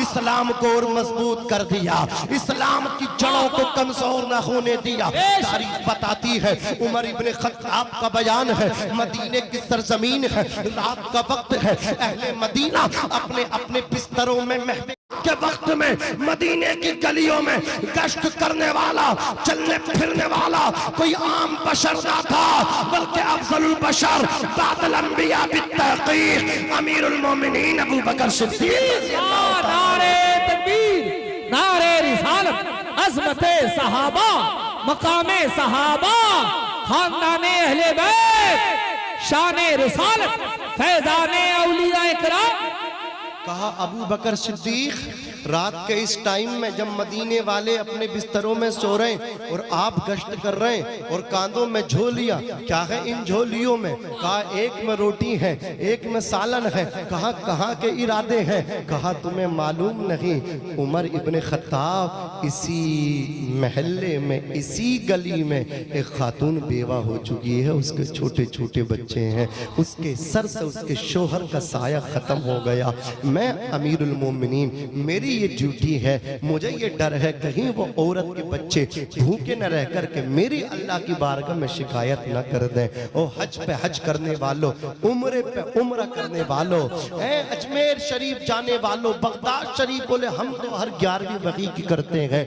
[SPEAKER 1] इस्लाम को और मजबूत कर दिया, इस्लाम की जड़ों को कमजोर न होने दिया। तारीख बताती है, उमर इब्ने खत्ताब का बयान है, मदीने की सरजमीन है, रात का वक्त है, अहले मदीना अपने अपने बिस्तरों में महफिल के वक्त में मदीने की गलियों में गश्त करने वाला, चलने फिरने वाला कोई आम बशर ना था, बल्कि अफजलुल बशर बादल अंबिया बित्तहकीक अमीरुल मोमिनीन अबू बकर सिद्दीक।
[SPEAKER 2] नारे तकबीर, नारे रिसालत, अज़मते सहाबा, मकामे सहाबा, खानदाने अहले बैत, शाने रिसालत, फैज़ाने औलिया इकराम।
[SPEAKER 1] कहा अबू बकर सिद्दीक रात के इस टाइम में जब मदीने वाले अपने बिस्तरों में सो रहे हैं और आप गश्त कर रहे हैं और कांधों में झोलियां, क्या है इन झोलियों में? कहा एक में रोटी है, एक में सालन है। कहा कहाँ के इरादे हैं? कहा तुम्हें मालूम नहीं, उमर इब्ने खत्ताब इसी महल्ले में, इसी गली में एक खातून बेवा हो चुकी है, उसके छोटे छोटे बच्चे हैं, उसके सर से उसके शोहर का साया खत्म हो गया। मैं अमीरुल मोमिनीन, मेरी ये ड्यूटी है, मुझे ये डर है कहीं वो औरत के बच्चे भूखे न रह करके मेरी अल्लाह की बारगाह में शिकायत न कर दें। ओ हज पे हज करने वालों, उम्रे पे उम्रा करने वालों, अजमेर शरीफ जाने वालों, बगदाद शरीफ बोले हम तो हर 11वीं वही की करते हैं।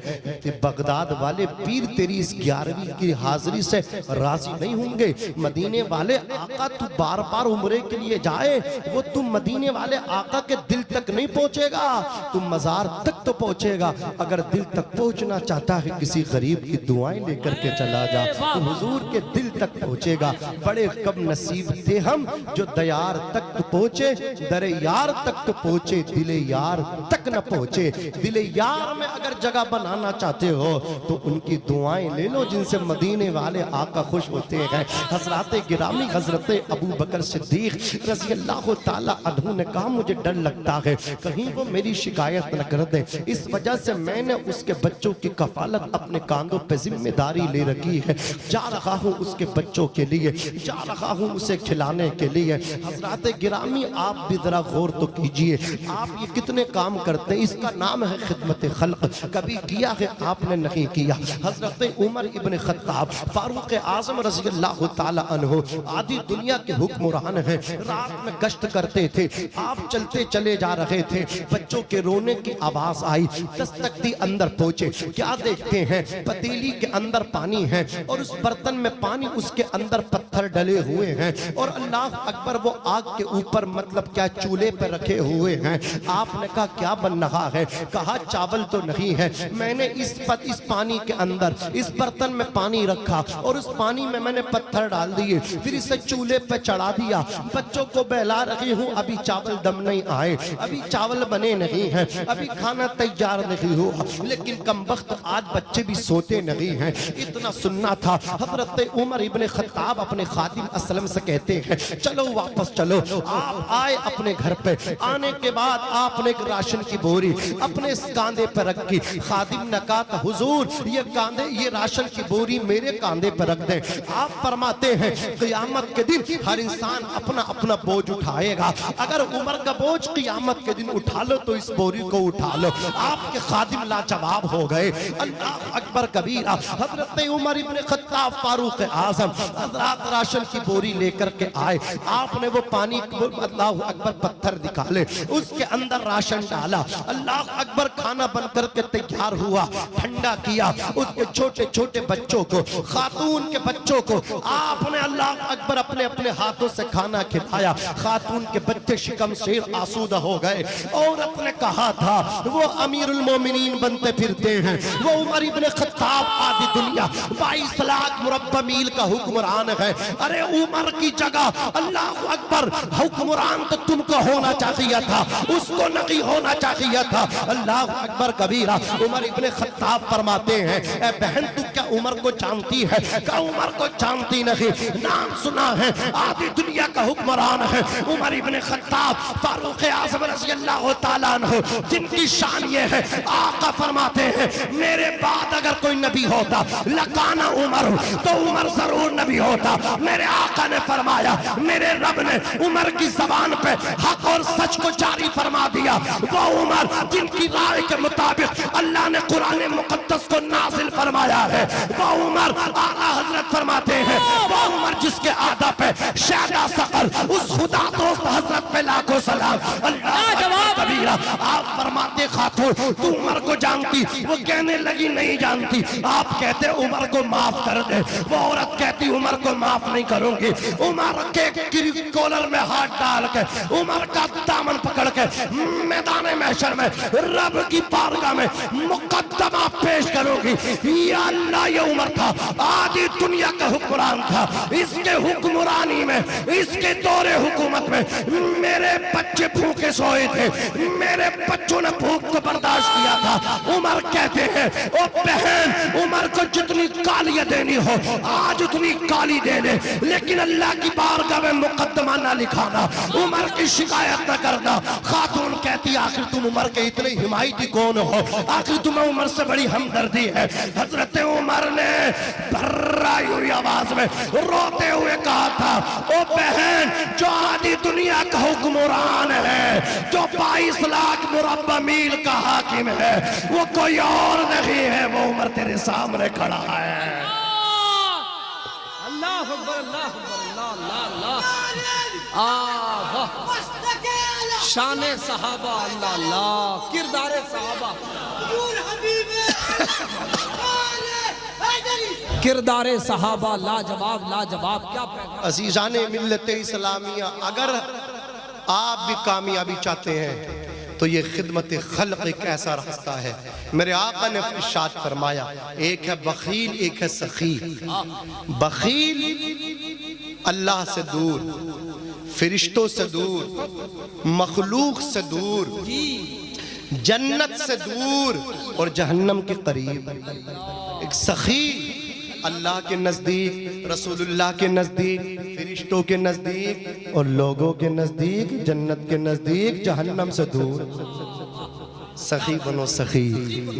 [SPEAKER 1] बगदाद वाले पीर तेरी इस 11वीं की हाजिरी से राजी नहीं होंगे। मदीने वाले आका तू बार बार उम्रे के लिए जाए, वो तुम मदीने वाले आका के दिल तक नहीं पहुंचेगा, तुम मजार तक तो पहुंचेगा। अगर दिल तक पहुंचना चाहता है किसी गरीब की दुआएं लेकर के चला जा, तो हुजूर के दिल तक पहुंचेगा। बड़े कब नसीब थे हम जो दयार तक तो पहुंचे, दरे यार तक तो पहुंचे, दिले यार तक न पहुंचे। दिले यार में अगर जगह बनाना चाहते हो तो उनकी दुआएं ले लो जिनसे मदीने वाले आका खुश होते हैं। हजरत गिरामी हजरत अबू बकर सिद्दीक रज़ी अल्लाह ताला अन्हु ने कहा मुझे डर लगता है कहीं वो मेरी शिकायत न कर दे, इस वजह से मैंने उसके बच्चों की कफालत अपने कांधों पे जिम्मेदारी ले रखी है। जा रहा हूँ उसके बच्चों के लिए, जा रहा हूँ उसे खिलाने के लिए। हजरत गिरामी आप भी जरा गौर तो कीजिए, आप ये कितने काम करते हैं, इसका नाम है खिदमत खल्क। कभी किया है आपने? नहीं किया। हजरत उमर इब्ने खत्ताब फारूक आजम रज़ी अल्लाह ताला अन्हु आदि दुनिया के हुक्मरान हैं, रात में गश्त करते थे। आप चलते चले जा रहे थे, बच्चों के रोने की आवाज आई, दस्तकती अंदर पहुंचे। क्या देखते हैं? पतीली के अंदर पानी है और उस बर्तन में पानी, उसके अंदर पत्थर डले हुए हैं और अल्लाह अकबर वो आग के ऊपर मतलब क्या चूल्हे पर रखे हुए हैं। आपने कहा क्या बन रहा है? कहा चावल तो नहीं है, मैंने इस पानी के अंदर इस बर्तन में पानी रखा और उस पानी में मैंने पत्थर डाल दिए, फिर इसे चूल्हे पे चढ़ा दिया, बच्चों को बहला रही हूँ, अभी चावल दम नहीं आए, अभी चावल बने नहीं हैं, अभी खाना तैयार नहीं हुआ, लेकिन कमबख्त आज बच्चे भी सोते नहीं हैं। इतना सुनना था। हजरत उमर इब्ने खत्ताब अपने खादिम असलम से कहते हैं चलो वापस चलो। आप आए अपने घर पे, आने के बाद आपने एक राशन की बोरी अपने कांधे पर रखी। खादिम ने कहा हुजूर ये राशन की बोरी मेरे कांधे पर रख दें। आप फरमाते हैं क़यामत के दिन हर इंसान अपना अपना बोझ उठाएगा, अगर उमर का बोझ क़यामत के दिन उठा लो तो इस बोरी को उठा लो। आपके खादिम लाजवाब हो गए। अल्लाह अकबर कबीरा। हजरत उमर इब्ने खत्ताब फारूक आजम हजरत राशन की बोरी लेकर के आए। आपने वो पानी, अल्लाह अकबर, पत्थर निकाले, उसके अंदर राशन डाला। अल्लाह अकबर खाना बन करके तैयार हुआ, ठंडा किया, उसके छोटे छोटे बच्चों को, खातून के बच्चों को आपने अल्लाह अकबर अपने अपने हाथों से खाना खिलाया। खातून के बच्चे शिकम शेर आसूदा हो गए। औरत ने कहा था वो अमीरुल मोमिनीन बनते फिरते हैं, वो उमर इब्ने खत्ताब आदि दुनिया 22 लाख मुरब्बा मील का हुक्मरान है। अरे उमर की जगह अल्लाह अकबर हुक्मरान तो तुमको होना चाहिए था, उसको नहीं होना चाहिए था। अल्लाह अकबर कबीरा। उमर इब्ने खत्ताब फरमाते हैं, ए बहन तू क्या उमर को जानती है? क्या उमर को जानती नहीं? नाम सुना है, आधी दुनिया का हुक्मरान है उमर इब्ने खत्ताब फारूक आज़म रज़ी अल्लाह ताला अन्हु, जिनकी शान ये है, आका फरमाते हैं मेरे बाद अगर कोई नबी होता लकाना उमर, तो उमर जरूर नबी होता। मेरे आका ने फरमाया, मेरे रब ने उमर की जबान पे हक और सच को जारी फरमा दिया। वो उमर जिनकी राय के मुताबिक अल्लाह ने कुरान मुकद्दस को नाजिल फरमाया है, वो उमर आला हजरत फरमाते हैं, वो उमर जिसके आदा पे शादा सकर उस खुदा दोस्त हजरत पे लाखों सलाम। अल्लाह कबीरा। आप फरमाते खातून तू उमर को जानती? वो कहने लगी नहीं जानती। आप कहते उमर को माफ कर दे, वो औरत कहती उमर को माफ नहीं करूंगी। उमर के कॉलर में हाथ डाल के, उमर का दामन पकड़ के मैदान महशर में रब की बारगाह में मुकद्दमा पेश करूंगी। या अल्लाह ये उमर था, आधी दुनिया का हुक्मरान था। इसके हुक्मरानी में, इसके दौरे हुकूमत में मेरे बच्चे भूखे सोए थे, मेरे बच्चों ने भूख को बर्दाश्त किया था। उमर कहते हैं ओ बहन उमर को जितनी गालियां देनी हो आज उतनी गाली दे दे, लेकिन अल्लाह की बारगाह में मुकद्दमा ना लिखाना, उमर की शिकायत न करना। खातून कहती आखिर तुम उमर के इतने हिमायती कौन हो? आखिर तुम्हें उमर से बड़ी हमदर्दी है? हजरत उमर ने भर्राई हुई आवाज में रोते हुए कहा था ओ बहन जो आधी दुनिया का हुक्मरान है, जो 22 लाख मुरब्बा मील का हाकिम है, वो कोई और नहीं है, वो उमर तेरे सामने खड़ा है।
[SPEAKER 2] अल्लाह अकबर, अल्लाह अकबर, अल्लाह अल्लाह अल्लाह। शाने सहाबा, अल्लाह अल्लाह, किरदारे सहाबा, किरदारे सहाबा लाजवाब लाजवाब। क्या
[SPEAKER 1] अजीजाने मिल्लत इस्लामिया, अगर आप भी कामयाबी चाहते हैं तो ये खिदमत खल्क एक ऐसा रास्ता है। मेरे आका ने इरशाद फरमाया, एक है बखील, एक है सखी। बखील अल्लाह से दूर, फरिश्तों से दूर, मखलूक से दूर, जन्नत से दूर और जहन्नम के करीब। एक सखी अल्लाह के नजदीक, रसूलुल्लाह के नजदीक, फरिश्तों के नजदीक और लोगों के नजदीक, जन्नत के नजदीक, जहन्नम से दूर। सखी बनो सखी,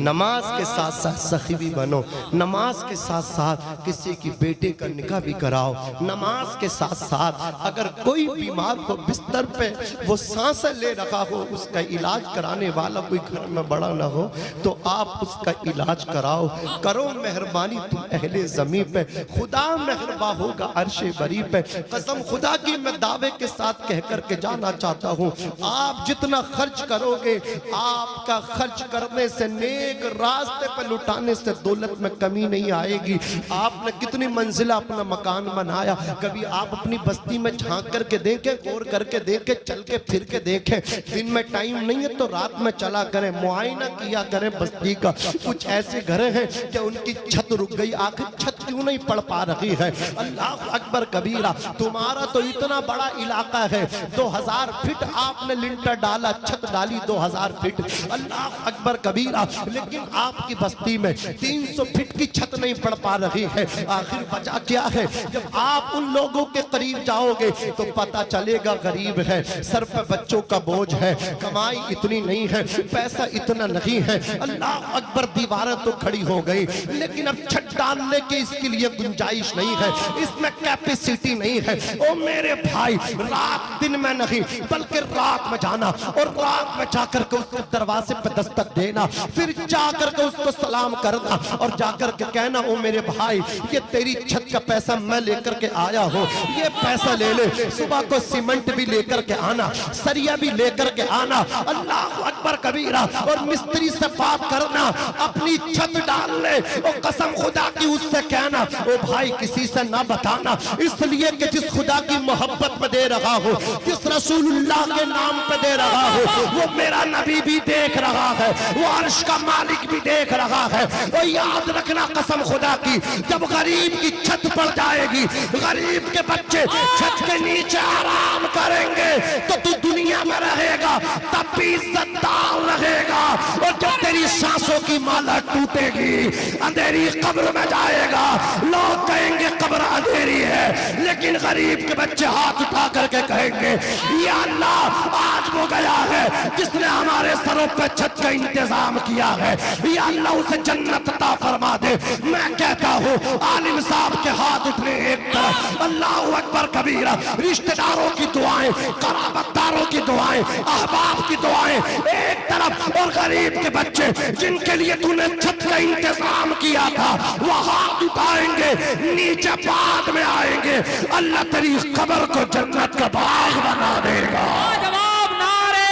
[SPEAKER 1] नमाज के साथ साथ सखी भी बनो। नमाज के साथ साथ किसी की बेटे का निकाह भी कराओ। नमाज के साथ साथ अगर कोई बीमार हो, बिस्तर पे वो सांसें ले रखा हो, उसका इलाज कराने वाला कोई घर में बड़ा ना हो, तो आप उसका इलाज कराओ। करो मेहरबानी तुम अहले ज़मीं पे, खुदा मेहरबा होगा अर्शे बरी पे। कसम खुदा की मैं दावे के साथ कह करके जाना चाहता हूँ, आप जितना खर्च करोगे, आपका खर्च करने से, नेक रास्ते पर लुटाने से दौलत में कमी नहीं आएगी। आपने कितनी मंजिला अपना मकान बनाया, कभी आप अपनी बस्ती में झांक करके देखें, गौर करके देखें, चल के फिर के देखें। दिन में टाइम नहीं है तो रात में चला करें, मुआयना किया करें बस्ती का। कुछ ऐसे घर हैं कि उनकी छत रुक गई, आखिर छत क्यों नहीं पड़ पा रही है? अल्लाह अकबर कबीरा। तुम्हारा तो इतना बड़ा इलाका है, 2000 फीट आपने लिंटर डाला, छत डाली 2000 फीट, अल्लाह अकबर कबीरा, लेकिन आपकी बस्ती में 300 फीट की छत नहीं पड़ पा रही है। आखिर वजह क्या है? जब आप उन लोगों के करीब जाओगे तो पता चलेगा गरीब है, सर पर बच्चों का बोझ है, कमाई इतनी नहीं है, पैसा इतना नहीं है। अल्लाह अकबर, दीवारें तो खड़ी हो गई, लेकिन अब छत डालने की इसके लिए गुंजाइश नहीं है, इसमें कैपेसिटी नहीं है। ओ मेरे भाई, रात दिन में नहीं बल्कि रात में जाना और रात में जाकर के उसके दरवाजे पे दस्तक देना, फिर जाकर के उसको सलाम करना और जाकर के कहना, ओ मेरे भाई ये तेरी छत का पैसा मैं लेकर के आया हूँ, ये पैसा ले ले, सुबह को सीमेंट भी लेकर के आना, सरिया भी लेकर के आना, अल्लाह अकबर कबीरा। और मिस्त्री से बात करना, अपनी छत डाल ले, और कसम खुदा की उससे कहना ओ भाई किसी से ना बताना, इसलिए कि जिस खुदा की मोहब्बत में दे रहा हो, जिस रसूलुल्लाह के नाम पे दे रहा हो, वो मेरा नबी भी देख रहा है, वो अर्श का मालिक भी देख रहा है। और याद रखना कसम खुदा की, जब गरीब की छत पड़ जाएगी, गरीब के बच्चे छत के नीचे आराम करेंगे, तो तू दुनिया में रहेगा तब भी इज्जतदार रहेगा। और जब तेरी सांसों की माला टूटेगी, अंधेरी कब्र में जाएगा, लोग कहेंगे कब्र अंधेरी है, लेकिन गरीब के बच्चे हाथ उठा करके कहेंगे या अल्लाह आज वो गया है जिसने हमारे सरों पे छत का इंतजाम किया है, या अल्लाह उसे जन्नत अता फरमा दे। मैं कहता हूँ आलिम साहब के हाथ उठने एक तरफ, अल्लाह अकबर कबीरा, रिश्तेदारों की दुआएं, कराबतदारों की दुआएं, अहबाब की दुआएं एक तरफ, और गरीब के बच्चे जिनके लिए तूने छत का इंतजाम किया था वो हाथ उठाएंगे, नीचे बाद में आएंगे, अल्लाह तेरी कब्र को जन्नत का बाग बना देगा।
[SPEAKER 2] जवाब नारे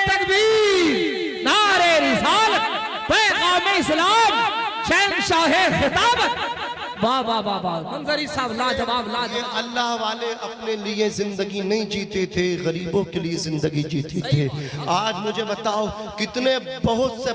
[SPEAKER 2] तकबीर, नारे रिसालत, पैगाम इस्लाम, शहंशाहे खिताबत। वाह वाह वाह वाह, मंजरी साहब लाजवाब लाजवाब।
[SPEAKER 1] अल्लाह वाले अपने लिए जिंदगी नहीं जीते थे, गरीबों के लिए जिंदगी जीते थे। आज मुझे बताओ कितने बहुत से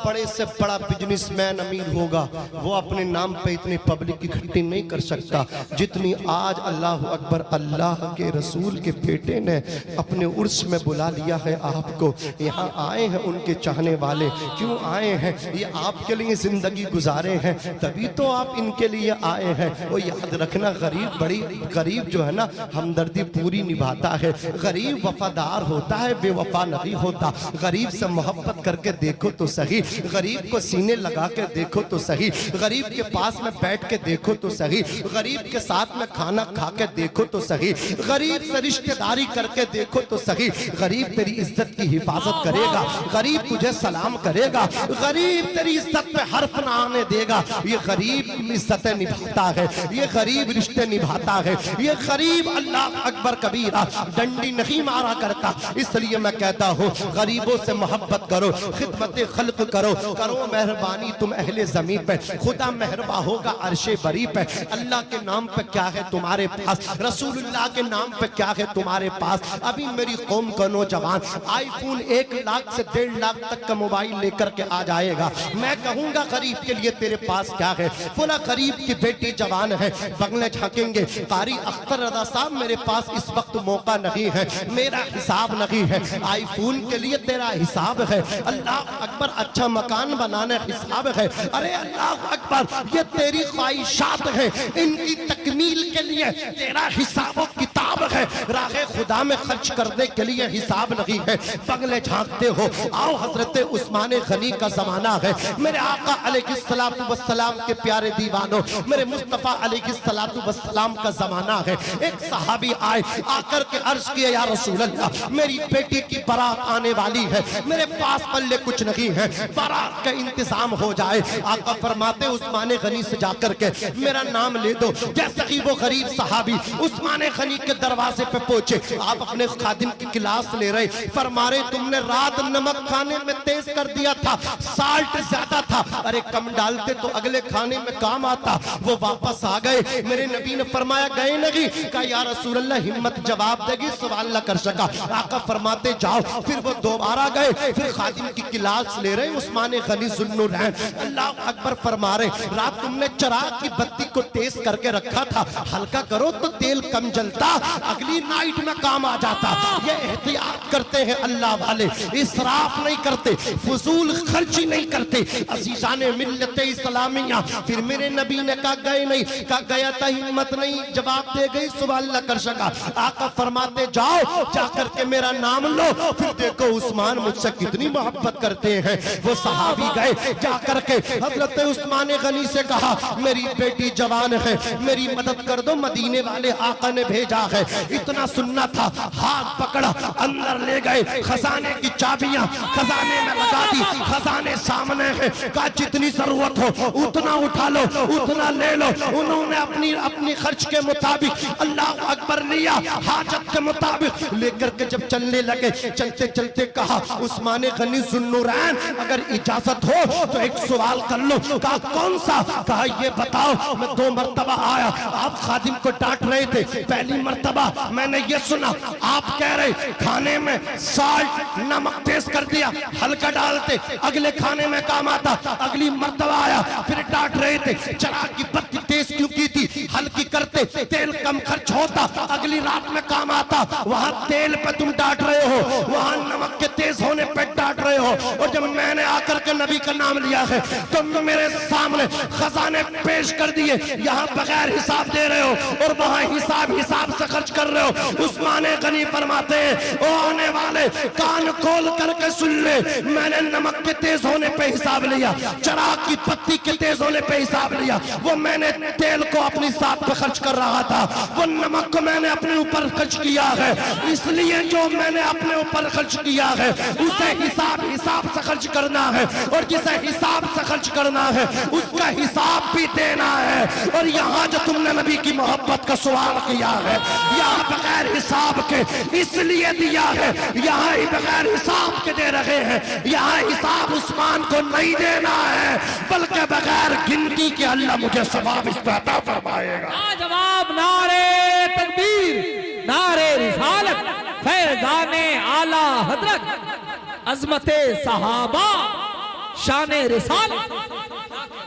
[SPEAKER 1] बड़े से बड़ा बिजनेसमैन अमीर होगा, वो अपने नाम पे इतनी पब्लिक इकट्ठी नहीं कर सकता जितनी आज अल्लाह अकबर अल्लाह के रसूल के बेटे ने अपने उर्स में बुला लिया है आपको। यहाँ आए हैं उनके चाहने वाले, क्यों आए हैं? ये आपके लिए जिंदगी गुजारे हैं, तभी तो आप इनके लिए आए हैं। वो याद रखना गरीब जो है ना हमदर्दी पूरी निभाता है, गरीब वफादार होता है, बेवफा नहीं होता। गरीब से मोहब्बत करके देखो तो सही, गरीब को सीने लगा के देखो तो सही, गरीब के पास में बैठ के देखो तो सही, गरीब के साथ में खाना खा के देखो तो सही, गरीब से रिश्तेदारी करके देखो तो सही। गरीब तेरी इज्जत की हिफाजत करेगा, गरीब तुझे सलाम करेगा, गरीब तेरी इज्जत पे हर्फ ना आने देगा। ये गरीब इज्जतें निभाता है, ये गरीब रिश्ते निभाता है, ये गरीब अल्लाह अकबर कबीरा डंडी नहीं मारा करता। इसलिए मैं कहता हूँ गरीबों से मोहब्बत करो, खिदमत खल्क करो, करो मेहरबानी तुम अहले ज़मीन पे, खुदा मेहरबा होगा अर्शे बरी पे। अल्लाह के नाम पे क्या है तुम्हारे पास, रसूलुल्लाह के नाम पे क्या है तुम्हारे पास। अभी मेरी कौम का नौजवान आईफोन 1 लाख से 1.5 लाख तक का मोबाइल लेकर के आ जाएगा, मैं कहूंगा गरीब के लिए तेरे पास क्या है? फुला गरीब की बेटी जवान है, बंगले झांकेंगे, कारी अख्तर रजा साहब मेरे पास इस वक्त मौका नहीं है, मेरा हिसाब नहीं है। आईफोन के लिए तेरा हिसाब है, अल्लाह अकबर अच्छा मकान बनाने हिसाब है। अरे अल्लाह अकबर ये तेरी ख्वाहिशात है, इनकी तकमील के लिए तेरा हिसाब किताब है। राहे खुदा में खर्च करने के लिए हिसाब नहीं है, बंगले झांकते हो। आओ हजरत उस्मान गनी का जमाना है, मेरे आका अलैहिस्सलातु वस्सलाम के प्यारे दीवानों, मेरे मुस्तफा अलैहिस्सलातु वस्सलाम का जमाना है। एक सहाबी आए, आकर के अर्ज किया या रसूल अल्लाह मेरी बेटी की बारात आने वाली है, मेरे पास पल्ले कुछ नहीं है, बारात का इंतजाम हो जाए। आका फरमाते उस्मान गनी से जाकर के मेरा नाम ले दो। जैसे ही वो गरीब सहाबी उस्मान गनी के दरवाजे पे पहुंचे, आप अपने खादिम की क्लास ले रहे, फरमा रहे तुमने रात नमक खाने में तेज कर दिया था, साल्ट ज्यादा था, अरे कम डालते तो अगले खाने में काम आता। वो वापस आ गए, मेरे नबी ने फरमाया गए नहीं, कहा या रसूल अल्लाह हिम्मत जवाब देगी, सवाल न कर सका। आका फरमाते जाओ। फिर वो दोबारा गए, फिर खादिम की क्लास ले रहे उस्मान गनी ज़ुन्नुरैन, अल्लाह अकबर फरमा रहे रात तुमने चिराग की बत्ती को तेज करके रखा था, हल्का करो तो तेल कम जलता, अगली नाइट में काम आ जाता। ये एहतियात करते हैं अल्लाह वाले, इसराफ नहीं करते, फजूल खर्ची नहीं करते। अजीज़ाने मिल्लत इस्लामिया, फिर मेरे नबी ने कहा गए नहीं, कहा गया था हिम्मत नहीं, जवाब दे गई, सवाल न कर सका। आका फरमाते जाओ जाकर के मेरा नाम लो। फिर देखो उस्मान मुझसे कितनी मोहब्बत करते हैं। वो सहाबी गए, जाकर के हजरत उस्मान गनी से कहा मेरी बेटी जवान है, मेरी मदद कर दो, मदीने वाले आका ने भेजा है। इतना सुनना था, हाथ पकड़ा, अंदर ले गए, खजाने की चाबियां खजाने में लगा दी, खजाने सामने है, कहा जितनी जरूरत हो उतना उठा लो, उतना ले लो। उन्होंने अपनी अपनी खर्च के मुताबिक अल्लाह अकबर लिया, हाजत के मुताबिक लेकर के जब चलने लगे, चलते चलते कहा उस्मान गनी ज़ुन्नुरैन अगर इजाजत हो तो एक सवाल कर लो। कहा कौन सा? कहा ये बताओ, मैं 2 मरतबा आया, आप खादिम को डांट रहे थे। पहली मरतबा मैंने ये सुना आप कह रहे खाने में साल्ट नमक तेज कर दिया, हल्का डालते, अगले खाने में काम आता। अगली मरतबा आया फिर डांट रहे थे चिराग की बत्ती तेज क्यों की थी, हल्की करते तेल कम खर्च होता, अगली रात में काम आता। वहां तेल पे तुम डांट रहे हो, वहां नमक के तेज होने पे डांट रहे हो। और जब मैंने आकर के नबी का नाम लिया है तो मेरे सामने खजाने पेश कर दिए, यहाँ बगैर हिसाब दे रहे हो और वहां हिसाब से खर्च कर रहे हो। उस्मान गनी फरमाते हैं ओ आने वाले कान खोल करके सुन ले, मैंने नमक के तेज होने पे हिसाब लिया, चिराग की पत्ती के तेज होने पे हिसाब लिया। वो मैंने तेल को अपनी जात पे खर्च कर रहा था, वो नमक को मैंने अपने ऊपर खर्च किया है। इसलिए जो मैंने अपने ऊपर खर्च किया है उसे हिसाब से खर्च करना है, और जिसे हिसाब से खर्च करना है उसका हिसाब भी देना है। और यहाँ जो तुमने नबी की मोहब्बत का सवाल किया है, यहाँ बगैर हिसाब के इसलिए दिया है, यहाँ ही बगैर हिसाब के दे रहे हैं। यहाँ हिसाब उस्मान को नहीं देना है, बल्कि बगैर गिनती के अल्लाह मुझे सवाब इस पे अता फरमाएगा।
[SPEAKER 2] जवाब नारे तकबीर, नारे रिसालत, फैजाने आला हजरत, अजमते सहाबा, शाने रिसालत।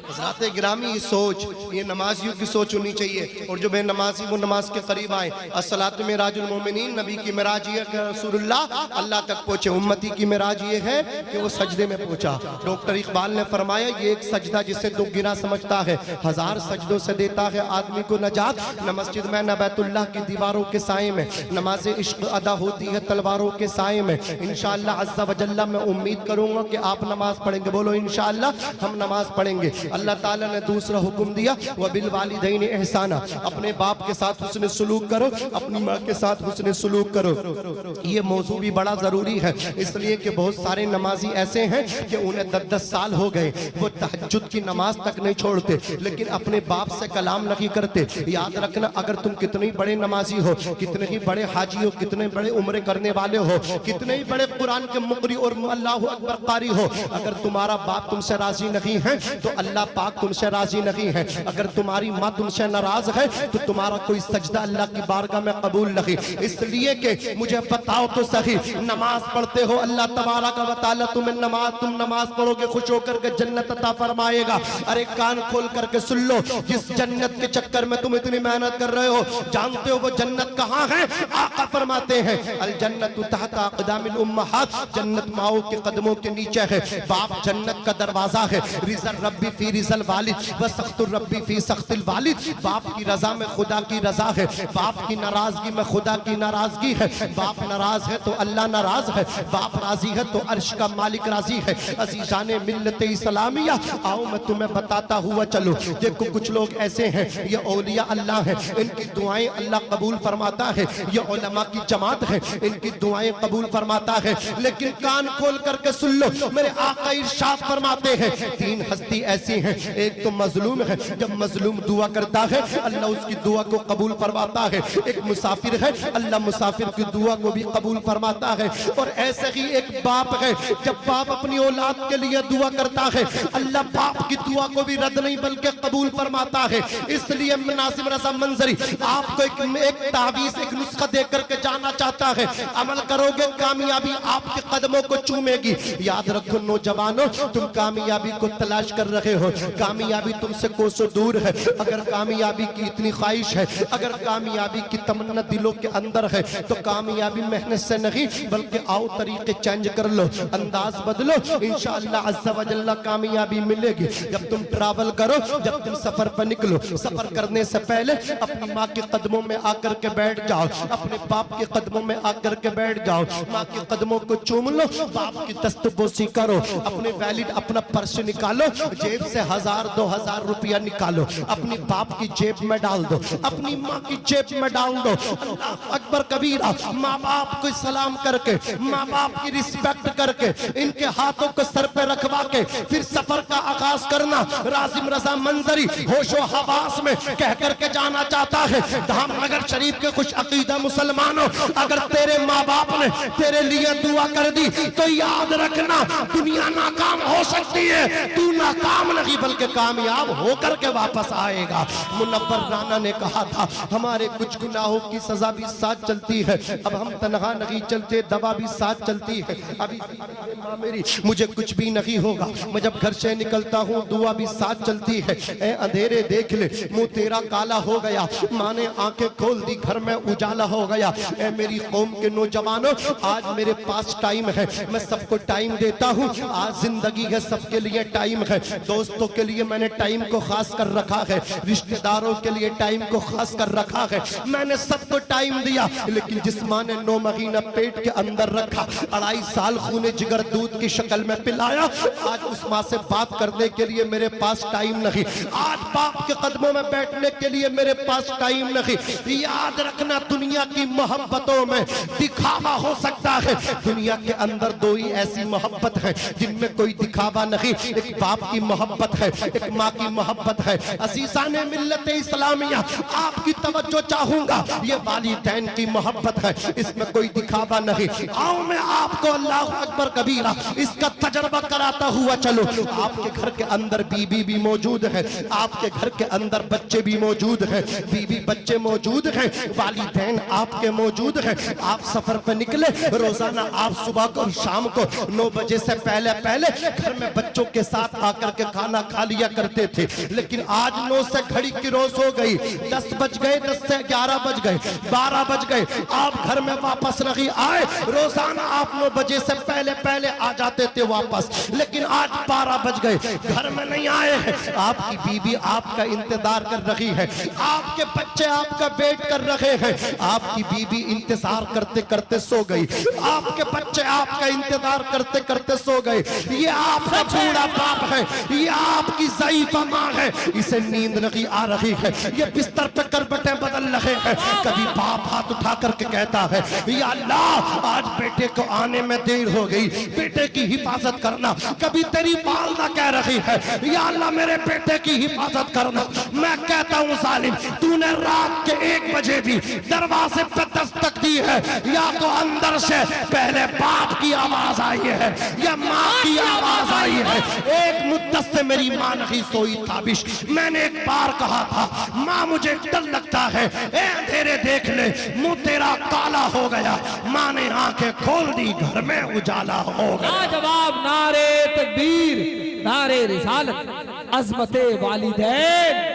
[SPEAKER 1] हज़रात गिरामी ये सोच, ये नमाजियों की सोच होनी चाहिए। और जो बेनमाजी वो नमाज के करीब आए। अस्सलातु मिराजुल मोमिनीन, नबी की मिराज ये कि रसूलुल्लाह अल्लाह तक पहुँचे। उम्मती की मिराज ये है कि वो सजदे में पहुँचा। डॉक्टर इकबाल ने फरमाया ये एक सजदा जिसे दुख गिरा समझता है, 1000 सजदों से देता है आदमी को नजात। न मस्जिद में न बैतुल्लाह की दीवारों के साए में नमाज इश्क अदा होती है तलवारों के साए में। इंशाअल्लाह अज़्ज़ा वजल्ला मैं उम्मीद करूँगा कि आप नमाज पढ़ेंगे। बोलो इंशाअल्लाह हम नमाज पढ़ेंगे। अल्लाह ताला ने दूसरा हुक्म दिया व बिल वालिदैन एहसाना, अपने बाप के साथ हुस्न सुलूक करो, अपनी माँ के साथ हुस्न सुलूक करो। ये मौजू भी बड़ा जरूरी है, इसलिए कि बहुत सारे नमाजी ऐसे हैं कि उन्हें 10-10 साल हो गए, वो तहज्जुद की नमाज तक नहीं छोड़ते, लेकिन अपने बाप से कलाम नहीं करते। याद रखना, अगर तुम कितने बड़े नमाजी हो, कितने ही बड़े हाजी हो, कितने बड़े उम्रे करने वाले हो, कितने ही बड़े कुरान के मुकरी और अल्लाहु अकबर कारी हो, अगर तुम्हारा बाप तुमसे राजी नहीं है तो अल्लाह पाक तुमसे राजी नहीं है। अगर तुम्हारी माँ तुमसे नाराज है तो तुम्हारा कोई सजदा अल्लाह की बारगाह में कबूल नहीं। इसलिए कि मुझे बताओ तो सही, नमाज पढ़ते हो, अल्लाह तबारक व तआला तुम नमाज पढ़ोगे खुश होकर के जन्नत अता फरमाएगा। अरे कान खोल करके सुन लो, जिस जन्नत के चक्कर में तुम इतनी मेहनत कर रहे हो, जानते हो वो जन्नत कहाँ है? आका फरमाते हैं अल जन्नतु तहत अक़दामिल उम्महात, जन्नत माओ के कदमों के नीचे है। बाप जन्नत का दरवाजा है। रिज़ल रब्बी फी रिज़ल वालिद व सख्तुर रब्बी फी सख्तिल वालिद, बाप की रजा में खुदा की रजा है, बाप की नाराजगी में खुदा की नाराजगी है। बाप नाराज है तो अल्लाह नाराज है, बाप राजी है तो अर्श का मालिक राजी है। अज़ीज़ाने मिल्लत इस्लामिया, आओ मैं तुम्हें बताता हुआ चलो। देखो कुछ लोग ऐसे हैं, ये औलिया अल्लाह है, इनकी दुआएं अल्लाह कबूल फरमाता है, ये उलमा की जमात है, इनकी दुआएं कबूल फरमाता है। लेकिन कान खोल करके सुन लो, मेरे आका इरशाद फरमाते हैं 3 हस्ती ऐसी हैं। एक तो मजलूम है, जब मजलूम दुआ करता है अल्लाह उसकी दुआ को कबूल फरमाता है। एक मुसाफिर है, अल्लाह मुसाफिर की दुआ को भी कबूल फरमाता है। और ऐसे ही एक बाप है, जब बाप अपनी औलाद के लिए दुआ करता है अल्लाह बाप की दुआ को भी रद्द नहीं बल्कि कबूल फरमाता है। इसलिए नासिम रज़ा मंजरी आपको एक तावीज़, एक नुस्खा दे करके जाना चाहता है, अमल करोगे कामयाबी आपके कदमों को चूमेगी। याद रखो नौजवानों, तुम कामयाबी को तलाश कर रहे हो, कामयाबी तुमसे कोसों दूर है। अगर कामयाबी की इतनी ख्वाहिश है, अगर कामयाबी की तमन्ना दिलों के अंदर है तो कामयाबी मेहनत से नहीं बल्कि आओ तरीके चेंज कर लो, अंदाज बदलो, इंशाअल्लाह अज़्ज़ा वजल्ला कामयाबी मिलेगी। जब तुम ट्रैवल करो, जब तुम सफर पर निकलो, सफर करने से पहले अपनी माँ के कदमों में आकर के बैठ जाओ, अपने बाप के कदमों में आकर के बैठ जाओ, माँ के कदमों को चूम लो, बाप की दस्तबोसी करो, अपने वैलिड अपना पर्स निकालो, जेब से 1000-2000 रुपया निकालो, अपनी बाप की जेब में डाल दो, अपनी माँ की जेब में डाल दो। अल्लाह अकबर कबीरा। माँ बाप को सलाम करके, माँ बाप की रिस्पेक्ट करके, इनके हाथों को सर पे रखवा के फिर सफर का आगाज करना। राजिम रजा मंजरी होशो हवास में कह करके जाना चाहता है, धामनगर शरीफ के कुछ अकीदा मुसलमानों, अगर तेरे माँ बाप ने तेरे लिए दुआ कर दी तो याद रखना दुनिया नाकाम हो सकती है, तू नाकाम नहीं बल्कि कामयाब होकर के वापस आएगा। मुनव्वर राना ने कहा था हमारे कुछ गुनाहों की सजा भी साथ चलती है, अब हम तनहा नहीं चलते, दवा भी साथ चलती है। अभी माँ मेरी मुझे कुछ भी नहीं होगा, मैं जब घर से निकलता हूँ दुआ भी साथ चलती है। ए अंधेरे देख ले मुंह तेरा काला हो गया, माँ ने आंखें खोल दी घर में उजाला हो गया। ए मेरी कौम के नौजवानों, आज मेरे पास टाइम है, मैं सबको टाइम देता हूँ। आज जिंदगी है, सबके लिए टाइम है। दोस्तों के लिए मैंने टाइम को खास कर रखा है, रिश्तेदारों के लिए टाइम को खास कर रखा है। मैंने सबको टाइम दिया, लेकिन जिस माँ ने 9 महीना पेट के अंदर रखा, 2.5 साल खूने जिगर दूध की शक्ल में पिलाया, आज उस माँ से बात करने के लिए मेरे पास टाइम नहीं, आज बाप के कदमों में बैठने के लिए मेरे पास टाइम नहीं। याद रखना दुनिया की मोहब्बतों में दिखावा हो सकता है, दुनिया के अंदर 2 ही ऐसी मोहब्बत है जिनमें कोई दिखावा नहीं, एक बाप की मोहब्बत है, एक माँ की मोहब्बत है। अज़ीज़ाने मिल्लत इस्लामिया, आपकी तवज्जो चाहूंगा, ये वालिदैन की मोहब्बत है, इसमें कोई दिखावा नहीं। आओ मैं आपको अल्लाह अकबर कबीरा इसका तजर्बा कराता हुआ चलो। आपके घर के अंदर बीबी भी मौजूद है, आपके घर के अंदर बच्चे भी मौजूद है, बीबी बच्चे मौजूद हैं, वालिदैन आपके मौजूद हैं। आप सफर पर निकले, रोजाना आप सुबह को शाम को 9 बजे से पहले पहले घर में बच्चों के साथ आकर के खाना खा लिया करते थे, लेकिन आज 9 से घड़ी की रोज हो गई, 10 बज गए, 10 से 11 बज गए, 12 बज गए, आप घर में वापस नहीं आए। रोजाना आप 9 बजे से पहले पहले आ जाते थे वापस, लेकिन आज 12 बज गए, घर में नहीं आए हैं। आपकी बीबी आपका इंतजार कर रही है, आपके बच्चे आपका वेट कर रहे हैं, आपकी बीबी इंतजार करते करते सो गई, आपके बच्चे आपका इंतजार करते करते सो गए। ये आपका बूढ़ा बाप है, ये आपकी ज़ईफ़ा माँ है, इसे नींद नहीं आ रही है, ये बिस्तर पे करवटें बदल रहे हैं। कभी बाप हाथ उठा करके कहता है या अल्लाह आज बेटे को आने में देर हो गई, बेटे की हिफाजत करना। कभी तेरी वालदा कह रही है या अल्लाह मेरे बेटे की हिफाजत करना। मैं कहता हूँ जालिम, तूने रात के 1 बजे भी दरवाजे पे दस्तक दी है, या तो अंदर से पहले बाप की आवाज आई है या माँ की आवाज आई है। एक मुद्दत से मेरी माँ नहीं सोई ताबिश, मैंने एक बार कहा था माँ मुझे डर लगता है, ए अंधेरे देख ले मुंह तेरा काला हो गया, माँ ने आंखें खोल दी, घर में उजाला हो गया।
[SPEAKER 2] जवाब नारे तकबीर, नारे रिसालत, अज़मते वालिदैन।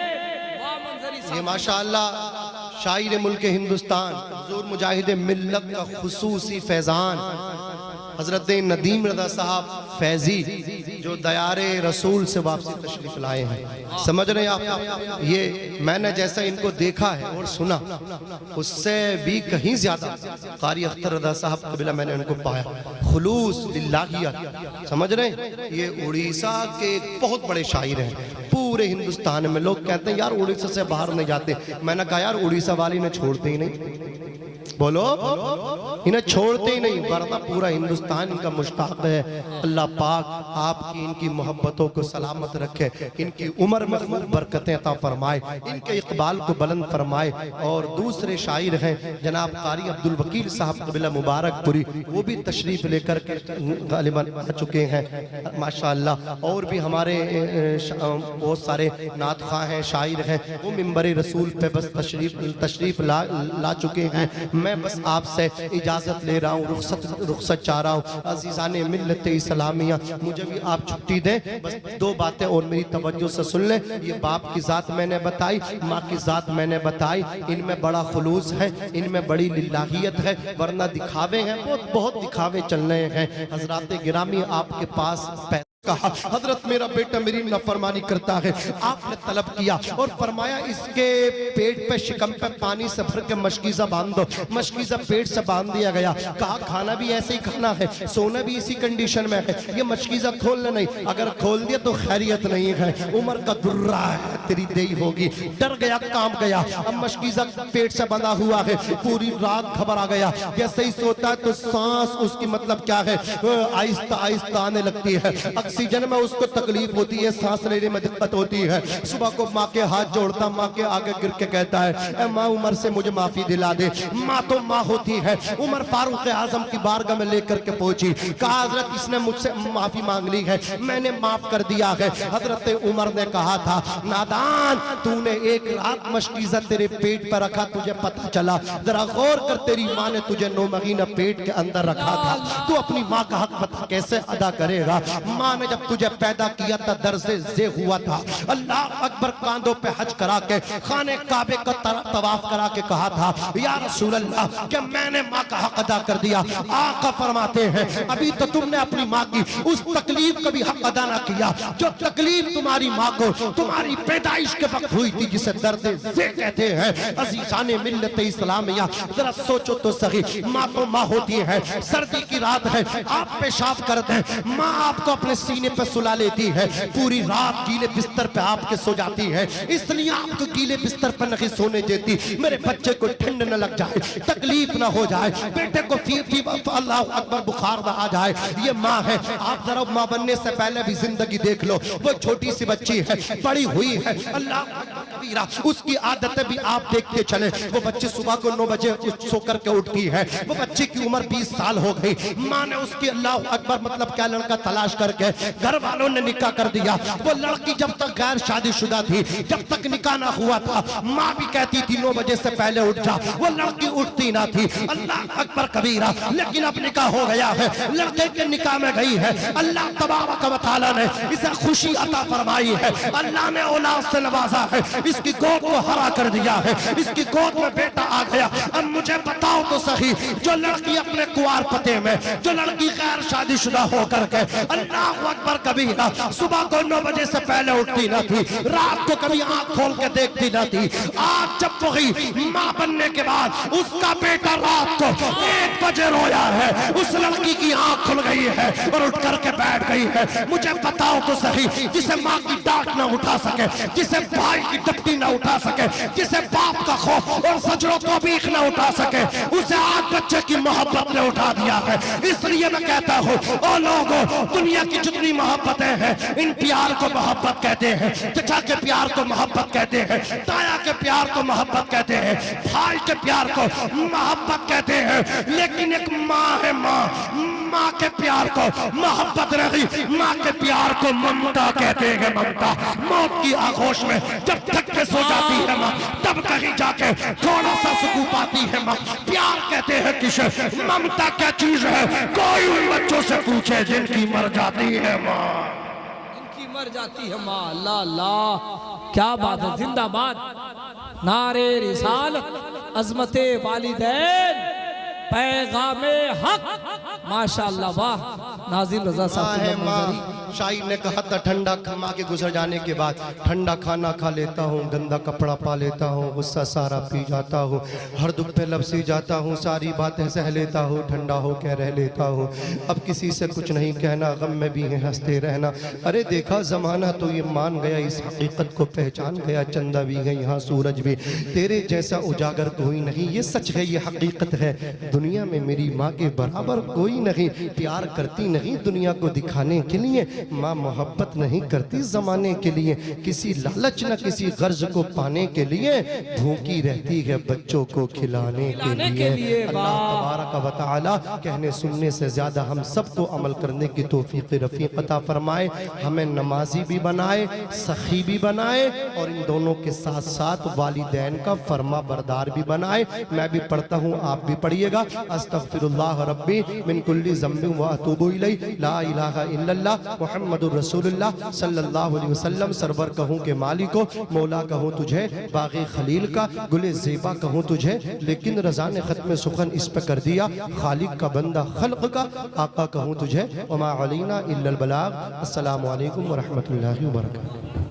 [SPEAKER 1] ये माशाअल्लाह शायर मुल्क हिंदुस्तान, हुजूर मुजाहिद मिल्लत का खुसूसी फैजान हजरत नदीम रज़ा साहब फैजी, जो दयारे रसूल से वापसी तशरीफ लाए हैं। समझ रहे हैं आप, ये मैंने जैसा इनको देखा है और सुना, उससे भी कहीं ज्यादा कारी अख्तर रज़ा साहब कबीला मैंने उनको पाया, खुलूस लिल्लाहियत। समझ रहे हैं, ये उड़ीसा के बहुत बड़े शायर हैं। पूरे हिंदुस्तान में लोग कहते हैं यार उड़ीसा से बाहर नहीं जाते, मैंने कहा यार उड़ीसा वाले इन्हें छोड़ते ही नहीं, बोलो इन्हें छोड़ते ही नहीं, वरना पूरा हिंदुस्तान इनका मुश्ताक है। अल्लाह पाक आपकी इनकी मोहब्बतों को सलामत रखे, इनकी उम्र में खूब बरकतें अता फरमाए, इनके इकबाल को बुलंद फरमाए। और दूसरे शायर हैं जनाब कारी अब्दुल वकील साहब कबीला मुबारकपुरी, वो भी तशरीफ लेकर के गालिबन आ चुके हैं माशाअल्लाह। और भी हमारे बहुत सारे नात ख़्वाह हैं, शायर हैं, वो मिंबर रसूल पे बस तशरीफ ला चुके हैं। मैं बस आपसे इजाजत ले रहा हूँ, रुखसत चाह रहा हूँ। अज़ीज़ाने मिल्लत इस्लामिया, मुझे भी आप छुट्टी दें, बस 2 बातें और मेरी तवज्जो से सुन लें। ये बाप की जात मैंने बताई, माँ की जात मैंने बताई, इनमें बड़ा खुलूस है, इनमें बड़ी लिल्लाहियत है, वरना दिखावे हैं, बहुत दिखावे चल रहे हैं। हजरात गिरामी आपके पास कहा हजरत मेरा बेटा मेरी नाफरमानी करता है। आपने तलब किया और फरमाया इसके पेट पे शिकम पे पानी से भर के मशकीज़ा बांध दो। मशकीज़ा पेट से बांध दिया गया। कहा खाना भी ऐसे ही खाना है, सोना भी इसी कंडीशन में है, ये मशकीज़ा खोलना नहीं, अगर खोल दिया तो खैरियत नहीं है, उम्र का दुर्रा है, तेरी देई होगी। डर गया, काम गया। अब मशकीज़ा पेट से बंधा हुआ है, पूरी रात खबर आ गया। जैसे ही सोता है तो सांस उसकी मतलब क्या है आहिस्ता आहिस्ता आने लगती है, ऑक्सीजन में उसको तकलीफ होती है, सांस लेने में दिक्कत होती है। सुबह को माँ के हाथ जोड़ता, माँ के आगे गिर के कहता है ए माँ उमर से मुझे माफी दिला दे। माँ तो माँ होती है। उमर फारूक आजम की बारगाह में लेकर के पहुंची। कहा हजरत इसने मुझसे माफी मांग ली है, मैंने माफ कर दिया है। हजरत उमर ने कहा था नादान तूने एक रात मशकीज़ा तेरे पेट पर रखा, तुझे पता चला, जरा गौर कर तेरी माँ ने तुझे 9 महीना पेट के अंदर रखा था, तू अपनी माँ का हक बता कैसे अदा करेगा। माँ ने जब तुझे पैदा किया था दर्जे से हुआ था। अल्लाह अकबर कांधों पे हज करा के खाने काबे का तवाफ करा के कहा था या रसूल अल्लाह क्या मैंने माँ का हक अदा कर दिया। आका फरमाते हैं अभी तो तुमने अपनी माँ की उस तकलीफ का भी हक अदा ना किया जो तकलीफ तुम्हारी माँ को तुम्हारी पैदाइश के वक्त हुई थी, जिसे दर्दे से कहते हैं। अजीज़ाने मिल्लत इस्लामिया जरा सोचो तो सही, माँ तो माँ होती है, सर्दी की रात है, आप पेशाब करते हैं, माँ आपको अपने सीने पे सुला लेती है, पूरी रात गीले बिस्तर पे आपके सो जाती है, इसलिए आपको गीले बिस्तर पर नहीं सोने देती, मेरे बच्चे को ठंड न लग जाए, तकलीफ न हो जाए, बेटे को अल्लाह अकबर बुखार न आ जाए। ये माँ है। आप जरा माँ बनने से पहले भी जिंदगी देख लो, वो छोटी सी बच्ची है, बड़ी हुई है, अल्लाह उसकी आदतें भी आप देखते चले। वो बच्चे सुबह को 9 बजे सो करके उठती है, वो बच्चे की उम्र 20 साल हो गई, माँ ने उसकी अल्लाह अकबर मतलब क्या लड़का तलाश करके घर वालों ने निकाह कर दिया। वो लड़की जब तक गैर शादीशुदा थी, जब तक निकाह ना हुआ था, माँ भी कहती थी 9 बजे से पहले उठ जा, वो लड़की उठती ना थी। अल्लाह अकबर कबीरा। लेकिन अब निकाह हो गया है, लड़के के निकाह में गई है, अल्लाह तबारक व तआला ने इसे खुशी अता फरमाई है, अल्लाह ने औलाद से नवाजा है, इसकी गोद को हरा कर दिया है, इसकी गोद में बेटा आ गया। अब मुझे बताओ तो सही, जो लड़की अपने कुंवार पते में, जो लड़की गैर शादीशुदा होकर के अल्लाह अकबर कबीरा सुबह को 9 बजे से पहले उठती न थी, रात को कभी आंख खोल के देखती न थी, आज जब वही माँ बनने के बाद उसका बेटा रात को 1 बजे रोया है, उस लड़की की आंख खुल गई है और उठ करके बैठ गई है। मुझे बताओ तो सही, जिसे माँ की डांट न उठा सके, जिसे भाई की डपटी न उठा सके, जिसे बाप का खौफ और सजरों को बीख न उठा सके, उसे आज बच्चे की मोहब्बत ने उठा दिया है। इसलिए मैं कहता हूँ ओ लोगों, दुनिया की जितनी मोहब्बतें हैं, इन प्यार को मोहब्बत कहते हैं, चचा के प्यार को मोहब्बत कहते हैं, ताया के प्यार को मोहब्बत कहते हैं, भाई के प्यार को मोहब्बत कहते हैं, लेकिन एक माँ है, माँ के प्यार को मोहब्बत नहीं, माँ के प्यार को ममता कहते हैं। ममता मौत की आगोश में जब थक के सो जाती है माँ, तब कहीं जाके थोड़ा सा सुकून पाती है माँ। प्यार कहते हैं किसे, ममता क्या चीज है, कोई उन बच्चों से पूछे जिनकी मर जाती है माँ,
[SPEAKER 2] जिनकी मर जाती है माँ। अल्लाह अल्लाह, क्या बात है, जिंदाबाद नारे रिसालत, अजमते वालिदैन, पैगामे हक, माशाअल्लाह, वाह। नाज़िम रज़ा साहब
[SPEAKER 1] शायर ने कहा था ठंडा माँ के गुजर जाने के बाद ठंडा खाना खा लेता हूँ, गंदा कपड़ा पा लेता हूँ, गुस्सा सारा पी जाता हूँ, हर दुख पे लपसी जाता हूँ, सारी बातें सह लेता हूँ, ठंडा हो के रह लेता हूँ, अब किसी से कुछ नहीं कहना, गम में भी है हंसते रहना। अरे देखा ज़माना तो ये मान गया, इस हकीकत को पहचान गया, चंदा भी है यहाँ सूरज भी, तेरे जैसा उजागर कोई नहीं, ये सच है, ये हकीकत है, दुनिया में मेरी माँ के बराबर कोई नहीं। प्यार करती नहीं दुनिया को दिखाने के लिए, माँ मोहब्बत नहीं करती जमाने के लिए, किसी लालच न किसी गर्ज को पाने के लिए, भूखी रहती है बच्चों को खिलाने के लिए। अल्लाह तबारक व तआला कहने सुनने से ज्यादा हम सबको अमल करने की तौफीक रफीक अता फरमाए, हमें नमाजी भी बनाए, सखी भी बनाए, और इन दोनों के साथ साथ वालिदैन का फरमा बरदार भी बनाए। मैं भी पढ़ता हूँ, आप भी पढ़िएगा। अस्तगफिरुल्लाह रब्बी मिन कुल्ली ज़म्बिन व अतूबु इलैहि, ला इलाहा इल्लल्लाह मुहम्मदुर रसूलुल्लाह सल्लल्लाहु अलैहि वसल्लम, सरवर कहूँ के मालिक को, मौला कहूँ तुझे, बाग़े खलील का गुले ज़ेबा कहूँ तुझे, लेकिन रज़ा ने ख़त्म सुखन इस पे कर दिया, खालिक का बंदा खल्क़ का आका कहूँ तुझे, वमा अलैना इल्लल बलाग। अस्सलामु अलैकुम व रहमतुल्लाहि व बरकातुहू।